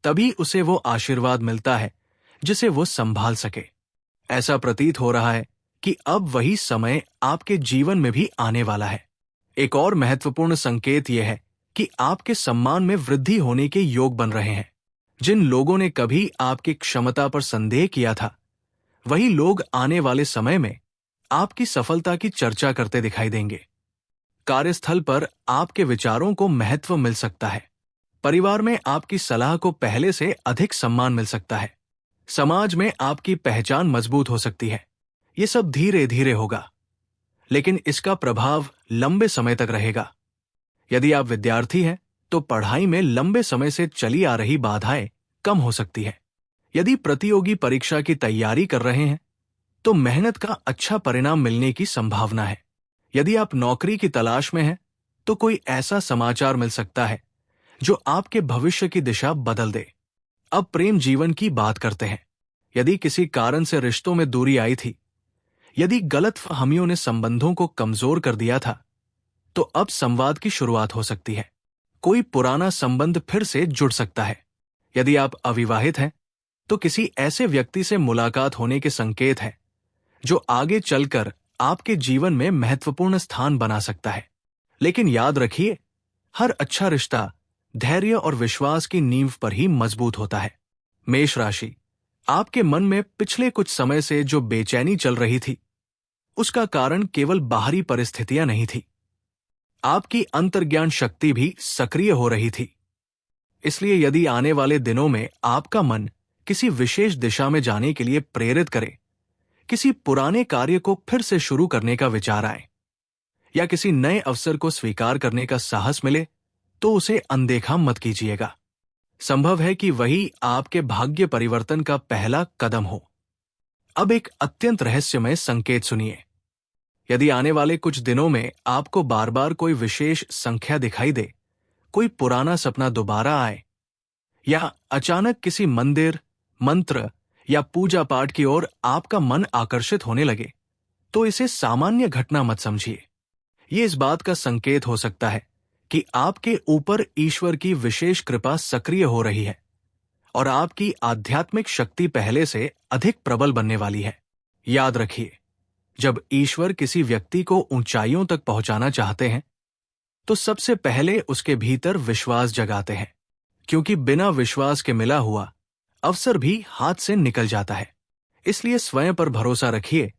तभी उसे वो आशीर्वाद मिलता है जिसे वो संभाल सके। ऐसा प्रतीत हो रहा है कि अब वही समय आपके जीवन में भी आने वाला है। एक और महत्वपूर्ण संकेत यह है कि आपके सम्मान में वृद्धि होने के योग बन रहे हैं। जिन लोगों ने कभी आपकी क्षमता पर संदेह किया था, वही लोग आने वाले समय में आपकी सफलता की चर्चा करते दिखाई देंगे। कार्यस्थल पर आपके विचारों को महत्व मिल सकता है। परिवार में आपकी सलाह को पहले से अधिक सम्मान मिल सकता है। समाज में आपकी पहचान मजबूत हो सकती है। ये सब धीरे धीरे होगा, लेकिन इसका प्रभाव लंबे समय तक रहेगा। यदि आप विद्यार्थी हैं, तो पढ़ाई में लंबे समय से चली आ रही बाधाएं कम हो सकती है। यदि प्रतियोगी परीक्षा की तैयारी कर रहे हैं, तो मेहनत का अच्छा परिणाम मिलने की संभावना है। यदि आप नौकरी की तलाश में हैं, तो कोई ऐसा समाचार मिल सकता है जो आपके भविष्य की दिशा बदल दे। अब प्रेम जीवन की बात करते हैं। यदि किसी कारण से रिश्तों में दूरी आई थी, यदि गलतफहमियों ने संबंधों को कमजोर कर दिया था, तो अब संवाद की शुरुआत हो सकती है। कोई पुराना संबंध फिर से जुड़ सकता है। यदि आप अविवाहित हैं, तो किसी ऐसे व्यक्ति से मुलाकात होने के संकेत हैं, जो आगे चलकर आपके जीवन में महत्वपूर्ण स्थान बना सकता है। लेकिन याद रखिए, हर अच्छा रिश्ता धैर्य और विश्वास की नींव पर ही मजबूत होता है। मेष राशि, आपके मन में पिछले कुछ समय से जो बेचैनी चल रही थी, उसका कारण केवल बाहरी परिस्थितियां नहीं थी। आपकी अंतर्ज्ञान शक्ति भी सक्रिय हो रही थी। इसलिए यदि आने वाले दिनों में आपका मन किसी विशेष दिशा में जाने के लिए प्रेरित करे, किसी पुराने कार्य को फिर से शुरू करने का विचार आए, या किसी नए अवसर को स्वीकार करने का साहस मिले, तो उसे अनदेखा मत कीजिएगा। संभव है कि वही आपके भाग्य परिवर्तन का पहला कदम हो। अब एक अत्यंत रहस्यमय संकेत सुनिए। यदि आने वाले कुछ दिनों में आपको बार बार कोई विशेष संख्या दिखाई दे, कोई पुराना सपना दोबारा आए, या अचानक किसी मंदिर, मंत्र या पूजा पाठ की ओर आपका मन आकर्षित होने लगे, तो इसे सामान्य घटना मत समझिए। ये इस बात का संकेत हो सकता है कि आपके ऊपर ईश्वर की विशेष कृपा सक्रिय हो रही है और आपकी आध्यात्मिक शक्ति पहले से अधिक प्रबल बनने वाली है। याद रखिए, जब ईश्वर किसी व्यक्ति को ऊंचाइयों तक पहुंचाना चाहते हैं, तो सबसे पहले उसके भीतर विश्वास जगाते हैं, क्योंकि बिना विश्वास के मिला हुआ अवसर भी हाथ से निकल जाता है। इसलिए स्वयं पर भरोसा रखिए,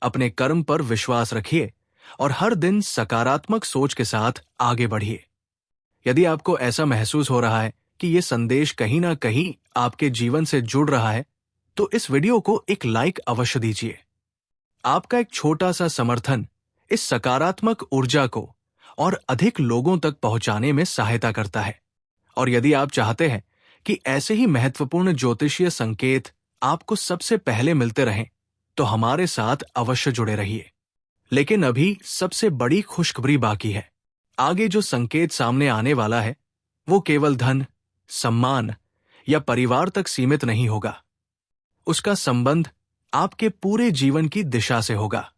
अपने कर्म पर विश्वास रखिए और हर दिन सकारात्मक सोच के साथ आगे बढ़िए। यदि आपको ऐसा महसूस हो रहा है कि ये संदेश कहीं ना कहीं आपके जीवन से जुड़ रहा है, तो इस वीडियो को एक लाइक अवश्य दीजिए। आपका एक छोटा सा समर्थन इस सकारात्मक ऊर्जा को और अधिक लोगों तक पहुंचाने में सहायता करता है। और यदि आप चाहते हैं कि ऐसे ही महत्वपूर्ण ज्योतिषीय संकेत आपको सबसे पहले मिलते रहें, तो हमारे साथ अवश्य जुड़े रहिए। लेकिन अभी सबसे बड़ी खुशखबरी बाकी है। आगे जो संकेत सामने आने वाला है, वो केवल धन, सम्मान या परिवार तक सीमित नहीं होगा। उसका संबंध आपके पूरे जीवन की दिशा से होगा।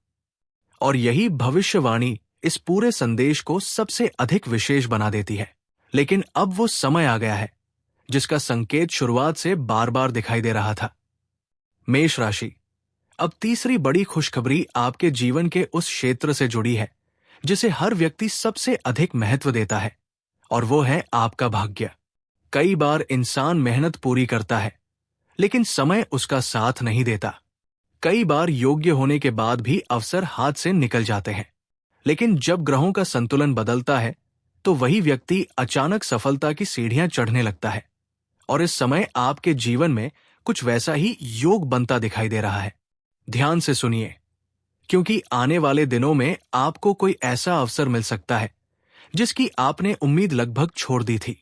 और यही भविष्यवाणी इस पूरे संदेश को सबसे अधिक विशेष बना देती है। लेकिन अब वो समय आ गया है जिसका संकेत शुरुआत से बार बार दिखाई दे रहा था। मेष राशि, अब तीसरी बड़ी खुशखबरी आपके जीवन के उस क्षेत्र से जुड़ी है जिसे हर व्यक्ति सबसे अधिक महत्व देता है, और वो है आपका भाग्य। कई बार इंसान मेहनत पूरी करता है, लेकिन समय उसका साथ नहीं देता। कई बार योग्य होने के बाद भी अवसर हाथ से निकल जाते हैं। लेकिन जब ग्रहों का संतुलन बदलता है, तो वही व्यक्ति अचानक सफलता की सीढ़ियां चढ़ने लगता है। और इस समय आपके जीवन में कुछ वैसा ही योग बनता दिखाई दे रहा है। ध्यान से सुनिए, क्योंकि आने वाले दिनों में आपको कोई ऐसा अवसर मिल सकता है जिसकी आपने उम्मीद लगभग छोड़ दी थी।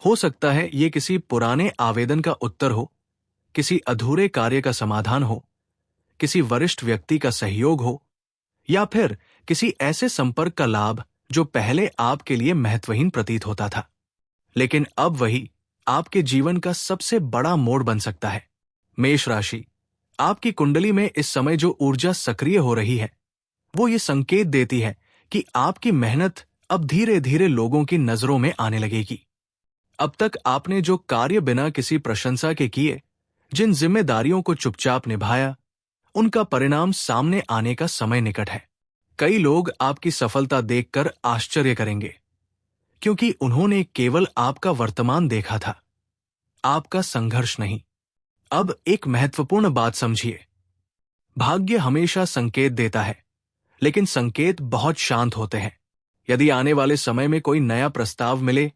हो सकता है ये किसी पुराने आवेदन का उत्तर हो, किसी अधूरे कार्य का समाधान हो, किसी वरिष्ठ व्यक्ति का सहयोग हो, या फिर किसी ऐसे संपर्क का लाभ जो पहले आपके लिए महत्वहीन प्रतीत होता था। लेकिन अब वही आपके जीवन का सबसे बड़ा मोड़ बन सकता है। मेष राशि, आपकी कुंडली में इस समय जो ऊर्जा सक्रिय हो रही है, वो ये संकेत देती है कि आपकी मेहनत अब धीरे धीरे लोगों की नजरों में आने लगेगी। अब तक आपने जो कार्य बिना किसी प्रशंसा के किए, जिन जिम्मेदारियों को चुपचाप निभाया, उनका परिणाम सामने आने का समय निकट है। कई लोग आपकी सफलता देखकर आश्चर्य करेंगे, क्योंकि उन्होंने केवल आपका वर्तमान देखा था, आपका संघर्ष नहीं। अब एक महत्वपूर्ण बात समझिए, भाग्य हमेशा संकेत देता है, लेकिन संकेत बहुत शांत होते हैं। यदि आने वाले समय में कोई नया प्रस्ताव मिले,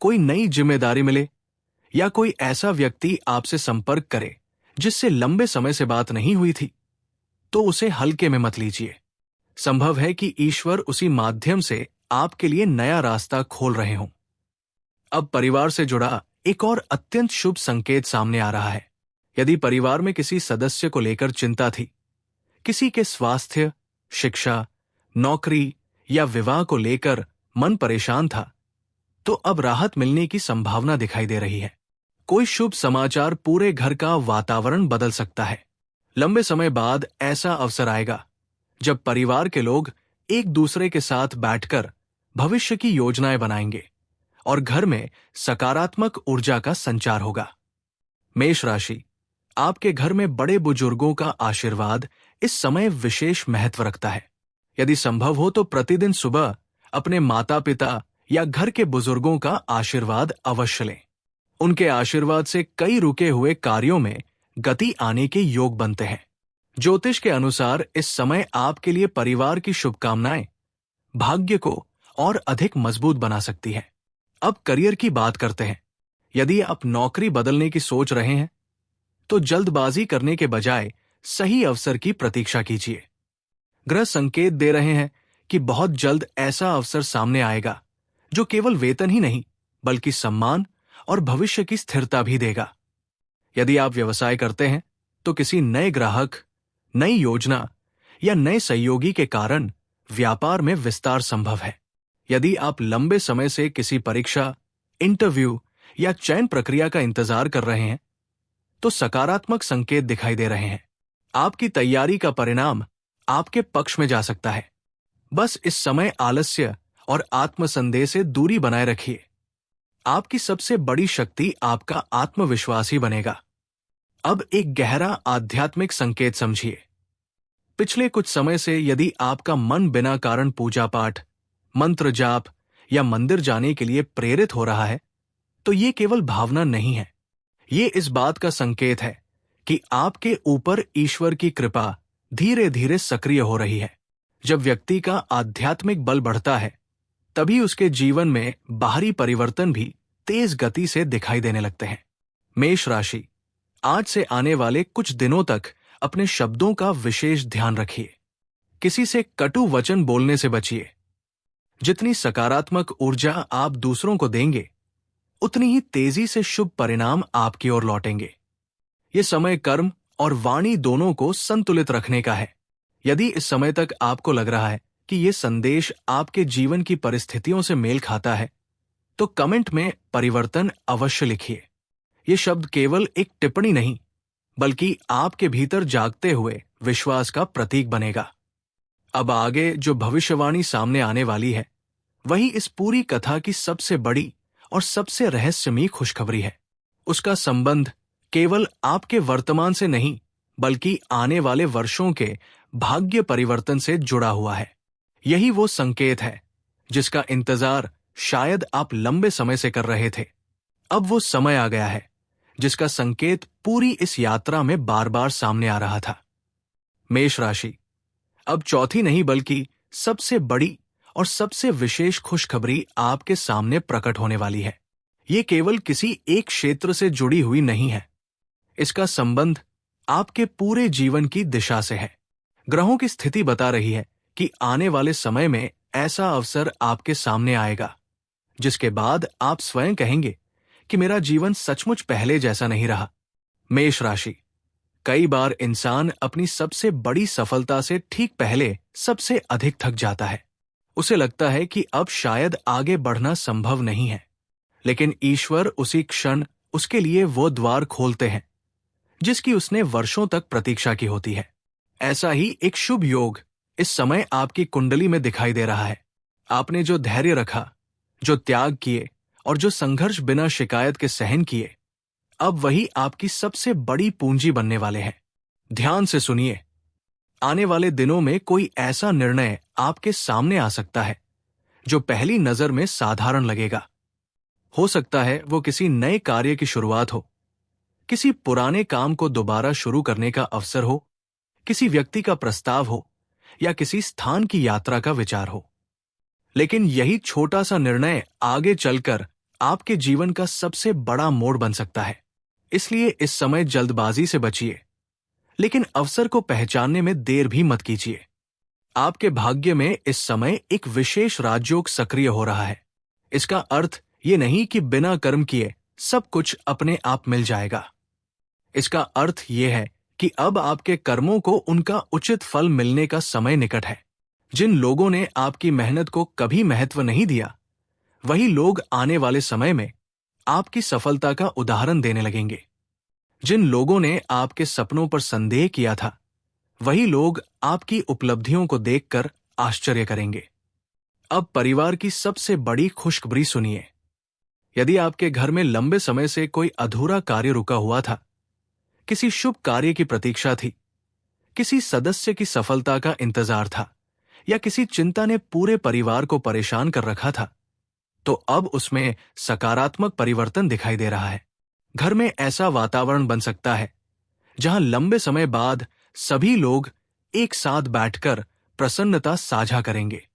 कोई नई जिम्मेदारी मिले, या कोई ऐसा व्यक्ति आपसे संपर्क करे जिससे लंबे समय से बात नहीं हुई थी, तो उसे हल्के में मत लीजिए। संभव है कि ईश्वर उसी माध्यम से आपके लिए नया रास्ता खोल रहे हों। अब परिवार से जुड़ा एक और अत्यंत शुभ संकेत सामने आ रहा है। यदि परिवार में किसी सदस्य को लेकर चिंता थी, किसी के स्वास्थ्य, शिक्षा, नौकरी या विवाह को लेकर मन परेशान था, तो अब राहत मिलने की संभावना दिखाई दे रही है। कोई शुभ समाचार पूरे घर का वातावरण बदल सकता है। लंबे समय बाद ऐसा अवसर आएगा जब परिवार के लोग एक दूसरे के साथ बैठकर भविष्य की योजनाएं बनाएंगे और घर में सकारात्मक ऊर्जा का संचार होगा। मेष राशि, आपके घर में बड़े बुजुर्गों का आशीर्वाद इस समय विशेष महत्व रखता है। यदि संभव हो तो प्रतिदिन सुबह अपने माता पिता या घर के बुजुर्गों का आशीर्वाद अवश्य लें। उनके आशीर्वाद से कई रुके हुए कार्यों में गति आने के योग बनते हैं। ज्योतिष के अनुसार इस समय आपके लिए परिवार की शुभकामनाएं भाग्य को और अधिक मजबूत बना सकती है। अब करियर की बात करते हैं। यदि आप नौकरी बदलने की सोच रहे हैं तो जल्दबाजी करने के बजाय सही अवसर की प्रतीक्षा कीजिए। ग्रह संकेत दे रहे हैं कि बहुत जल्द ऐसा अवसर सामने आएगा जो केवल वेतन ही नहीं बल्कि सम्मान और भविष्य की स्थिरता भी देगा। यदि आप व्यवसाय करते हैं तो किसी नए ग्राहक, नई योजना या नए सहयोगी के कारण व्यापार में विस्तार संभव है। यदि आप लंबे समय से किसी परीक्षा, इंटरव्यू या चयन प्रक्रिया का इंतजार कर रहे हैं तो सकारात्मक संकेत दिखाई दे रहे हैं। आपकी तैयारी का परिणाम आपके पक्ष में जा सकता है। बस इस समय आलस्य और आत्मसंदेह से दूरी बनाए रखिए। आपकी सबसे बड़ी शक्ति आपका आत्मविश्वास ही बनेगा। अब एक गहरा आध्यात्मिक संकेत समझिए। पिछले कुछ समय से यदि आपका मन बिना कारण पूजा पाठ, मंत्र जाप या मंदिर जाने के लिए प्रेरित हो रहा है तो ये केवल भावना नहीं है। ये इस बात का संकेत है कि आपके ऊपर ईश्वर की कृपा धीरे धीरे सक्रिय हो रही है। जब व्यक्ति का आध्यात्मिक बल बढ़ता है तभी उसके जीवन में बाहरी परिवर्तन भी तेज गति से दिखाई देने लगते हैं। मेष राशि, आज से आने वाले कुछ दिनों तक अपने शब्दों का विशेष ध्यान रखिए। किसी से कटु वचन बोलने से बचिए। जितनी सकारात्मक ऊर्जा आप दूसरों को देंगे उतनी ही तेजी से शुभ परिणाम आपकी ओर लौटेंगे। ये समय कर्म और वाणी दोनों को संतुलित रखने का है। यदि इस समय तक आपको लग रहा है कि ये संदेश आपके जीवन की परिस्थितियों से मेल खाता है तो कमेंट में परिवर्तन अवश्य लिखिए। ये शब्द केवल एक टिप्पणी नहीं बल्कि आपके भीतर जागते हुए विश्वास का प्रतीक बनेगा। अब आगे जो भविष्यवाणी सामने आने वाली है वही इस पूरी कथा की सबसे बड़ी और सबसे रहस्यमयी खुशखबरी है। उसका संबंध केवल आपके वर्तमान से नहीं बल्कि आने वाले वर्षों के भाग्य परिवर्तन से जुड़ा हुआ है। यही वो संकेत है जिसका इंतजार शायद आप लंबे समय से कर रहे थे। अब वो समय आ गया है जिसका संकेत पूरी इस यात्रा में बार बार सामने आ रहा था। मेष राशि, अब चौथी नहीं बल्कि सबसे बड़ी और सबसे विशेष खुशखबरी आपके सामने प्रकट होने वाली है। ये केवल किसी एक क्षेत्र से जुड़ी हुई नहीं है। इसका संबंध आपके पूरे जीवन की दिशा से है। ग्रहों की स्थिति बता रही है कि आने वाले समय में ऐसा अवसर आपके सामने आएगा जिसके बाद आप स्वयं कहेंगे कि मेरा जीवन सचमुच पहले जैसा नहीं रहा। मेष राशि, कई बार इंसान अपनी सबसे बड़ी सफलता से ठीक पहले सबसे अधिक थक जाता है। उसे लगता है कि अब शायद आगे बढ़ना संभव नहीं है, लेकिन ईश्वर उसी क्षण उसके लिए वो द्वार खोलते हैं जिसकी उसने वर्षों तक प्रतीक्षा की होती है। ऐसा ही एक शुभ योग इस समय आपकी कुंडली में दिखाई दे रहा है। आपने जो धैर्य रखा, जो त्याग किए और जो संघर्ष बिना शिकायत के सहन किए, अब वही आपकी सबसे बड़ी पूंजी बनने वाले हैं। ध्यान से सुनिए। आने वाले दिनों में कोई ऐसा निर्णय आपके सामने आ सकता है जो पहली नजर में साधारण लगेगा। हो सकता है वो किसी नए कार्य की शुरुआत हो, किसी पुराने काम को दोबारा शुरू करने का अवसर हो, किसी व्यक्ति का प्रस्ताव हो या किसी स्थान की यात्रा का विचार हो। लेकिन यही छोटा सा निर्णय आगे चलकर आपके जीवन का सबसे बड़ा मोड़ बन सकता है। इसलिए इस समय जल्दबाजी से बचिए, लेकिन अवसर को पहचानने में देर भी मत कीजिए। आपके भाग्य में इस समय एक विशेष राजयोग सक्रिय हो रहा है। इसका अर्थ ये नहीं कि बिना कर्म किए सब कुछ अपने आप मिल जाएगा। इसका अर्थ ये है कि अब आपके कर्मों को उनका उचित फल मिलने का समय निकट है। जिन लोगों ने आपकी मेहनत को कभी महत्व नहीं दिया, वही लोग आने वाले समय में आपकी सफलता का उदाहरण देने लगेंगे। जिन लोगों ने आपके सपनों पर संदेह किया था, वही लोग आपकी उपलब्धियों को देखकर आश्चर्य करेंगे। अब परिवार की सबसे बड़ी खुशखबरी सुनिए। यदि आपके घर में लंबे समय से कोई अधूरा कार्य रुका हुआ था, किसी शुभ कार्य की प्रतीक्षा थी, किसी सदस्य की सफलता का इंतजार था, या किसी चिंता ने पूरे परिवार को परेशान कर रखा था, तो अब उसमें सकारात्मक परिवर्तन दिखाई दे रहा है। घर में ऐसा वातावरण बन सकता है जहां लंबे समय बाद सभी लोग एक साथ बैठकर प्रसन्नता साझा करेंगे।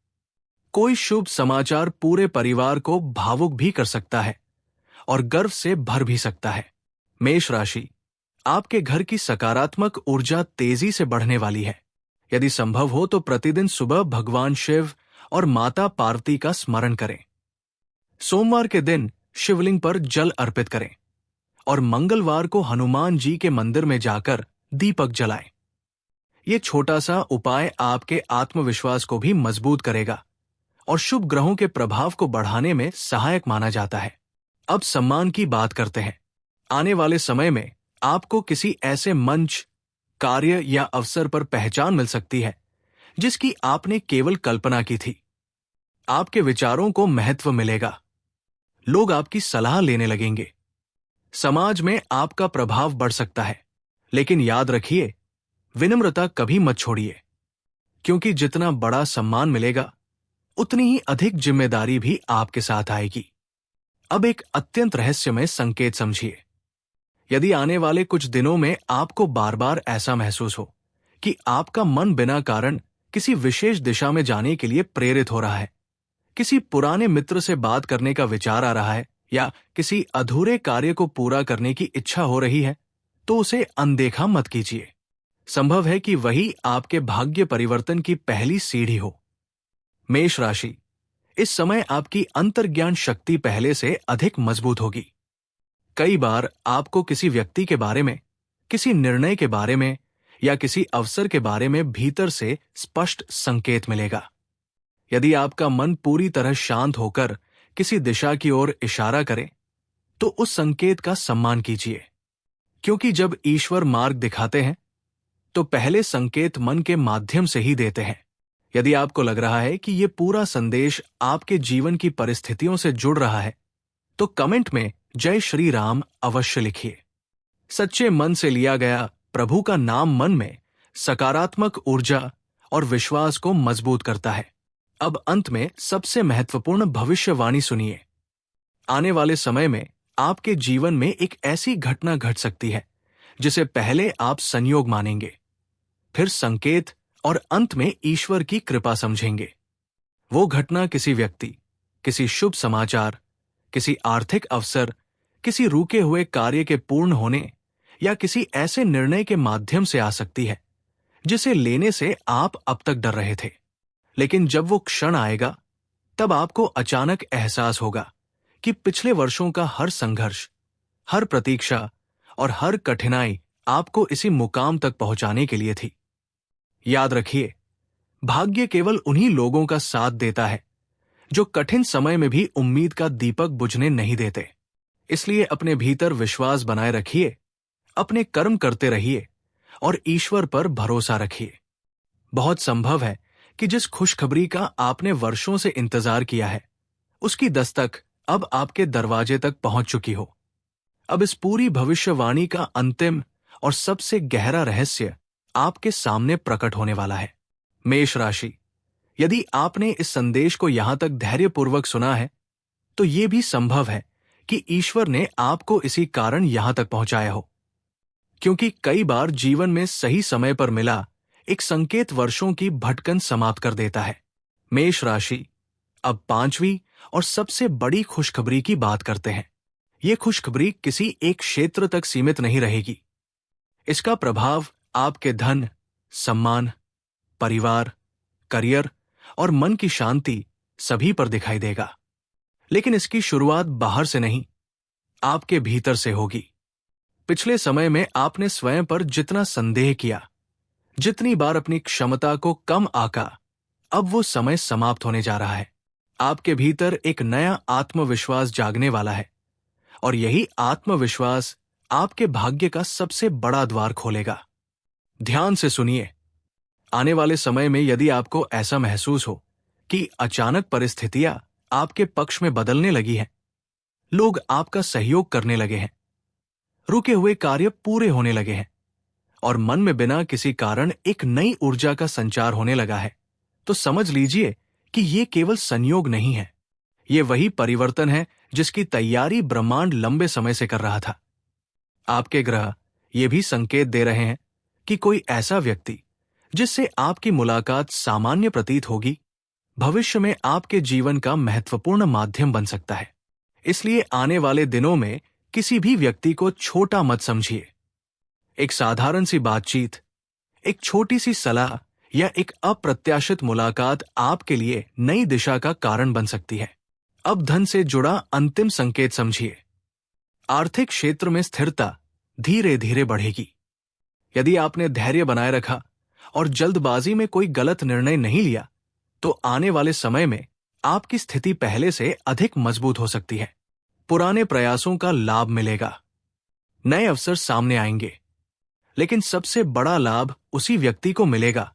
कोई शुभ समाचार पूरे परिवार को भावुक भी कर सकता है और गर्व से भर भी सकता है। मेष राशि, आपके घर की सकारात्मक ऊर्जा तेजी से बढ़ने वाली है। यदि संभव हो तो प्रतिदिन सुबह भगवान शिव और माता पार्वती का स्मरण करें। सोमवार के दिन शिवलिंग पर जल अर्पित करें और मंगलवार को हनुमान जी के मंदिर में जाकर दीपक जलाएं। यह छोटा सा उपाय आपके आत्मविश्वास को भी मजबूत करेगा और शुभ ग्रहों के प्रभाव को बढ़ाने में सहायक माना जाता है। अब सम्मान की बात करते हैं। आने वाले समय में आपको किसी ऐसे मंच, कार्य या अवसर पर पहचान मिल सकती है जिसकी आपने केवल कल्पना की थी। आपके विचारों को महत्व मिलेगा। लोग आपकी सलाह लेने लगेंगे। समाज में आपका प्रभाव बढ़ सकता है, लेकिन याद रखिए, विनम्रता कभी मत छोड़िए, क्योंकि जितना बड़ा सम्मान मिलेगा उतनी ही अधिक जिम्मेदारी भी आपके साथ आएगी। अब एक अत्यंत रहस्यमय संकेत समझिए। यदि आने वाले कुछ दिनों में आपको बार बार ऐसा महसूस हो कि आपका मन बिना कारण किसी विशेष दिशा में जाने के लिए प्रेरित हो रहा है, किसी पुराने मित्र से बात करने का विचार आ रहा है, या किसी अधूरे कार्य को पूरा करने की इच्छा हो रही है, तो उसे अनदेखा मत कीजिए। संभव है कि वही आपके भाग्य परिवर्तन की पहली सीढ़ी हो। मेष राशि, इस समय आपकी अंतर्ज्ञान शक्ति पहले से अधिक मजबूत होगी। कई बार आपको किसी व्यक्ति के बारे में, किसी निर्णय के बारे में या किसी अवसर के बारे में भीतर से स्पष्ट संकेत मिलेगा। यदि आपका मन पूरी तरह शांत होकर किसी दिशा की ओर इशारा करे, तो उस संकेत का सम्मान कीजिए, क्योंकि जब ईश्वर मार्ग दिखाते हैं तो पहले संकेत मन के माध्यम से ही देते हैं। यदि आपको लग रहा है कि यह पूरा संदेश आपके जीवन की परिस्थितियों से जुड़ रहा है, तो कमेंट में जय श्री राम अवश्य लिखिए। सच्चे मन से लिया गया प्रभु का नाम मन में सकारात्मक ऊर्जा और विश्वास को मजबूत करता है। अब अंत में सबसे महत्वपूर्ण भविष्यवाणी सुनिए। आने वाले समय में आपके जीवन में एक ऐसी घटना घट सकती है जिसे पहले आप संयोग मानेंगे, फिर संकेत और अंत में ईश्वर की कृपा समझेंगे। वो घटना किसी व्यक्ति, किसी शुभ समाचार, किसी आर्थिक अवसर, किसी रुके हुए कार्य के पूर्ण होने या किसी ऐसे निर्णय के माध्यम से आ सकती है जिसे लेने से आप अब तक डर रहे थे। लेकिन जब वो क्षण आएगा, तब आपको अचानक एहसास होगा कि पिछले वर्षों का हर संघर्ष, हर प्रतीक्षा और हर कठिनाई आपको इसी मुकाम तक पहुंचाने के लिए थी। याद रखिए, भाग्य केवल उन्हीं लोगों का साथ देता है जो कठिन समय में भी उम्मीद का दीपक बुझने नहीं देते। इसलिए अपने भीतर विश्वास बनाए रखिए, अपने कर्म करते रहिए और ईश्वर पर भरोसा रखिए। बहुत संभव है कि जिस खुशखबरी का आपने वर्षों से इंतजार किया है, उसकी दस्तक अब आपके दरवाजे तक पहुंच चुकी हो। अब इस पूरी भविष्यवाणी का अंतिम और सबसे गहरा रहस्य आपके सामने प्रकट होने वाला है। मेष राशि, यदि आपने इस संदेश को यहां तक धैर्यपूर्वक सुना है, तो यह भी संभव है कि ईश्वर ने आपको इसी कारण यहां तक पहुंचाया हो, क्योंकि कई बार जीवन में सही समय पर मिला एक संकेत वर्षों की भटकन समाप्त कर देता है। मेष राशि, अब पांचवी और सबसे बड़ी खुशखबरी की बात करते हैं। यह खुशखबरी किसी एक क्षेत्र तक सीमित नहीं रहेगी। इसका प्रभाव आपके धन, सम्मान, परिवार, करियर और मन की शांति सभी पर दिखाई देगा। लेकिन इसकी शुरुआत बाहर से नहीं, आपके भीतर से होगी। पिछले समय में आपने स्वयं पर जितना संदेह किया, जितनी बार अपनी क्षमता को कम आंका, अब वो समय समाप्त होने जा रहा है। आपके भीतर एक नया आत्मविश्वास जागने वाला है और यही आत्मविश्वास आपके भाग्य का सबसे बड़ा द्वार खोलेगा। ध्यान से सुनिए। आने वाले समय में यदि आपको ऐसा महसूस हो कि अचानक परिस्थितियां आपके पक्ष में बदलने लगी हैं, लोग आपका सहयोग करने लगे हैं, रुके हुए कार्य पूरे होने लगे हैं और मन में बिना किसी कारण एक नई ऊर्जा का संचार होने लगा है, तो समझ लीजिए कि ये केवल संयोग नहीं है। ये वही परिवर्तन है जिसकी तैयारी ब्रह्मांड लंबे समय से कर रहा था। आपके ग्रह ये भी संकेत दे रहे हैं कि कोई ऐसा व्यक्ति जिससे आपकी मुलाकात सामान्य प्रतीत होगी, भविष्य में आपके जीवन का महत्वपूर्ण माध्यम बन सकता है। इसलिए आने वाले दिनों में किसी भी व्यक्ति को छोटा मत समझिए। एक साधारण सी बातचीत, एक छोटी सी सलाह या एक अप्रत्याशित मुलाकात आपके लिए नई दिशा का कारण बन सकती है। अब धन से जुड़ा अंतिम संकेत समझिए। आर्थिक क्षेत्र में स्थिरता धीरे धीरे बढ़ेगी। यदि आपने धैर्य बनाए रखा और जल्दबाजी में कोई गलत निर्णय नहीं लिया, तो आने वाले समय में आपकी स्थिति पहले से अधिक मजबूत हो सकती है। पुराने प्रयासों का लाभ मिलेगा, नए अवसर सामने आएंगे, लेकिन सबसे बड़ा लाभ उसी व्यक्ति को मिलेगा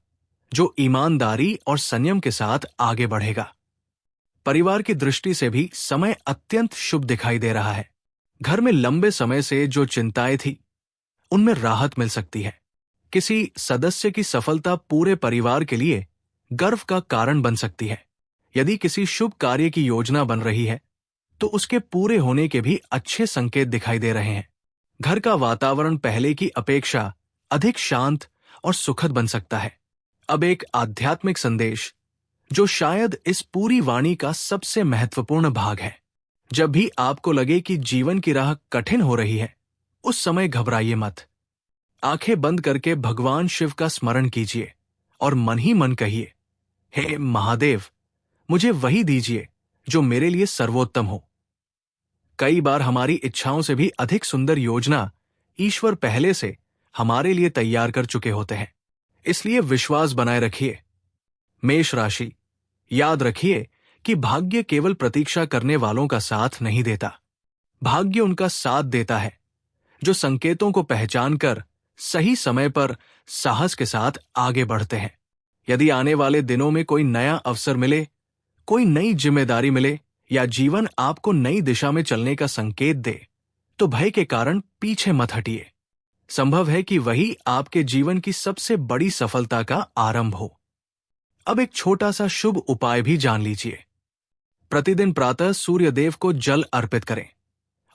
जो ईमानदारी और संयम के साथ आगे बढ़ेगा। परिवार की दृष्टि से भी समय अत्यंत शुभ दिखाई दे रहा है। घर में लंबे समय से जो चिंताएं थी, उनमें राहत मिल सकती है। किसी सदस्य की सफलता पूरे परिवार के लिए गर्व का कारण बन सकती है। यदि किसी शुभ कार्य की योजना बन रही है, तो उसके पूरे होने के भी अच्छे संकेत दिखाई दे रहे हैं। घर का वातावरण पहले की अपेक्षा अधिक शांत और सुखद बन सकता है। अब एक आध्यात्मिक संदेश जो शायद इस पूरी वाणी का सबसे महत्वपूर्ण भाग है। जब भी आपको लगे कि जीवन की राह कठिन हो रही है, उस समय घबराइए मत। आंखें बंद करके भगवान शिव का स्मरण कीजिए और मन ही मन कहिए, हे महादेव, मुझे वही दीजिए जो मेरे लिए सर्वोत्तम हो। कई बार हमारी इच्छाओं से भी अधिक सुंदर योजना ईश्वर पहले से हमारे लिए तैयार कर चुके होते हैं। इसलिए विश्वास बनाए रखिए। मेष राशि, याद रखिए कि भाग्य केवल प्रतीक्षा करने वालों का साथ नहीं देता। भाग्य उनका साथ देता है जो संकेतों को पहचानकर सही समय पर साहस के साथ आगे बढ़ते हैं। यदि आने वाले दिनों में कोई नया अवसर मिले, कोई नई जिम्मेदारी मिले या जीवन आपको नई दिशा में चलने का संकेत दे, तो भय के कारण पीछे मत हटिए। संभव है कि वही आपके जीवन की सबसे बड़ी सफलता का आरंभ हो। अब एक छोटा सा शुभ उपाय भी जान लीजिए। प्रतिदिन प्रातः सूर्य देव को जल अर्पित करें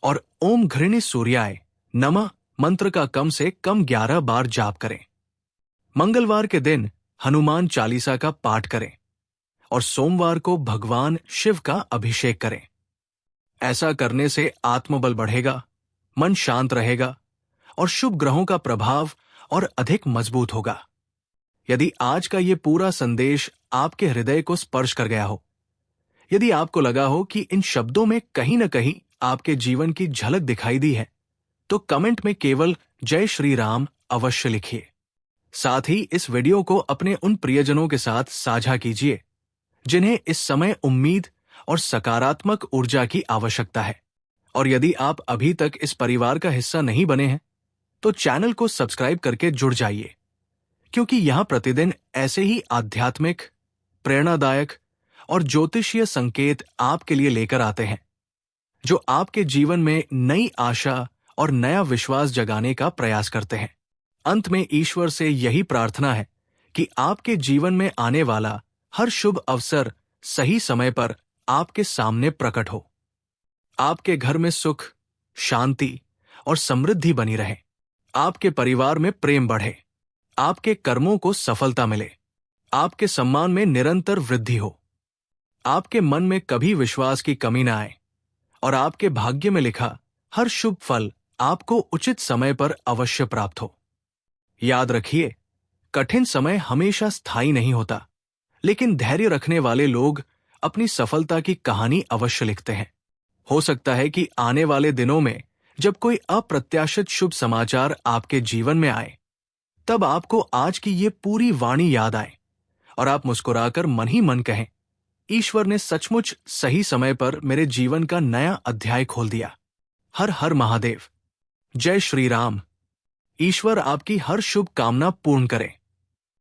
और ओम घृणी सूर्याय नमः मंत्र का कम से कम 11 बार जाप करें। मंगलवार के दिन हनुमान चालीसा का पाठ करें और सोमवार को भगवान शिव का अभिषेक करें। ऐसा करने से आत्मबल बढ़ेगा, मन शांत रहेगा और शुभ ग्रहों का प्रभाव और अधिक मजबूत होगा। यदि आज का ये पूरा संदेश आपके हृदय को स्पर्श कर गया हो, यदि आपको लगा हो कि इन शब्दों में कहीं न कहीं आपके जीवन की झलक दिखाई दी है, तो कमेंट में केवल जय श्री राम अवश्य लिखिए। साथ ही इस वीडियो को अपने उन प्रियजनों के साथ साझा कीजिए जिन्हें इस समय उम्मीद और सकारात्मक ऊर्जा की आवश्यकता है। और यदि आप अभी तक इस परिवार का हिस्सा नहीं बने हैं, तो चैनल को सब्सक्राइब करके जुड़ जाइए, क्योंकि यहां प्रतिदिन ऐसे ही आध्यात्मिक, प्रेरणादायक और ज्योतिषीय संकेत आपके लिए लेकर आते हैं, जो आपके जीवन में नई आशा और नया विश्वास जगाने का प्रयास करते हैं। अंत में ईश्वर से यही प्रार्थना है कि आपके जीवन में आने वाला हर शुभ अवसर सही समय पर आपके सामने प्रकट हो। आपके घर में सुख, शांति और समृद्धि बनी रहे। आपके परिवार में प्रेम बढ़े, आपके कर्मों को सफलता मिले, आपके सम्मान में निरंतर वृद्धि हो, आपके मन में कभी विश्वास की कमी न आए और आपके भाग्य में लिखा हर शुभ फल आपको उचित समय पर अवश्य प्राप्त हो। याद रखिए, कठिन समय हमेशा स्थायी नहीं होता, लेकिन धैर्य रखने वाले लोग अपनी सफलता की कहानी अवश्य लिखते हैं। हो सकता है कि आने वाले दिनों में जब कोई अप्रत्याशित शुभ समाचार आपके जीवन में आए, तब आपको आज की ये पूरी वाणी याद आए और आप मुस्कुराकर मन ही मन कहें, ईश्वर ने सचमुच सही समय पर मेरे जीवन का नया अध्याय खोल दिया। हर हर महादेव। जय श्री राम। ईश्वर आपकी हर शुभ कामना पूर्ण करे।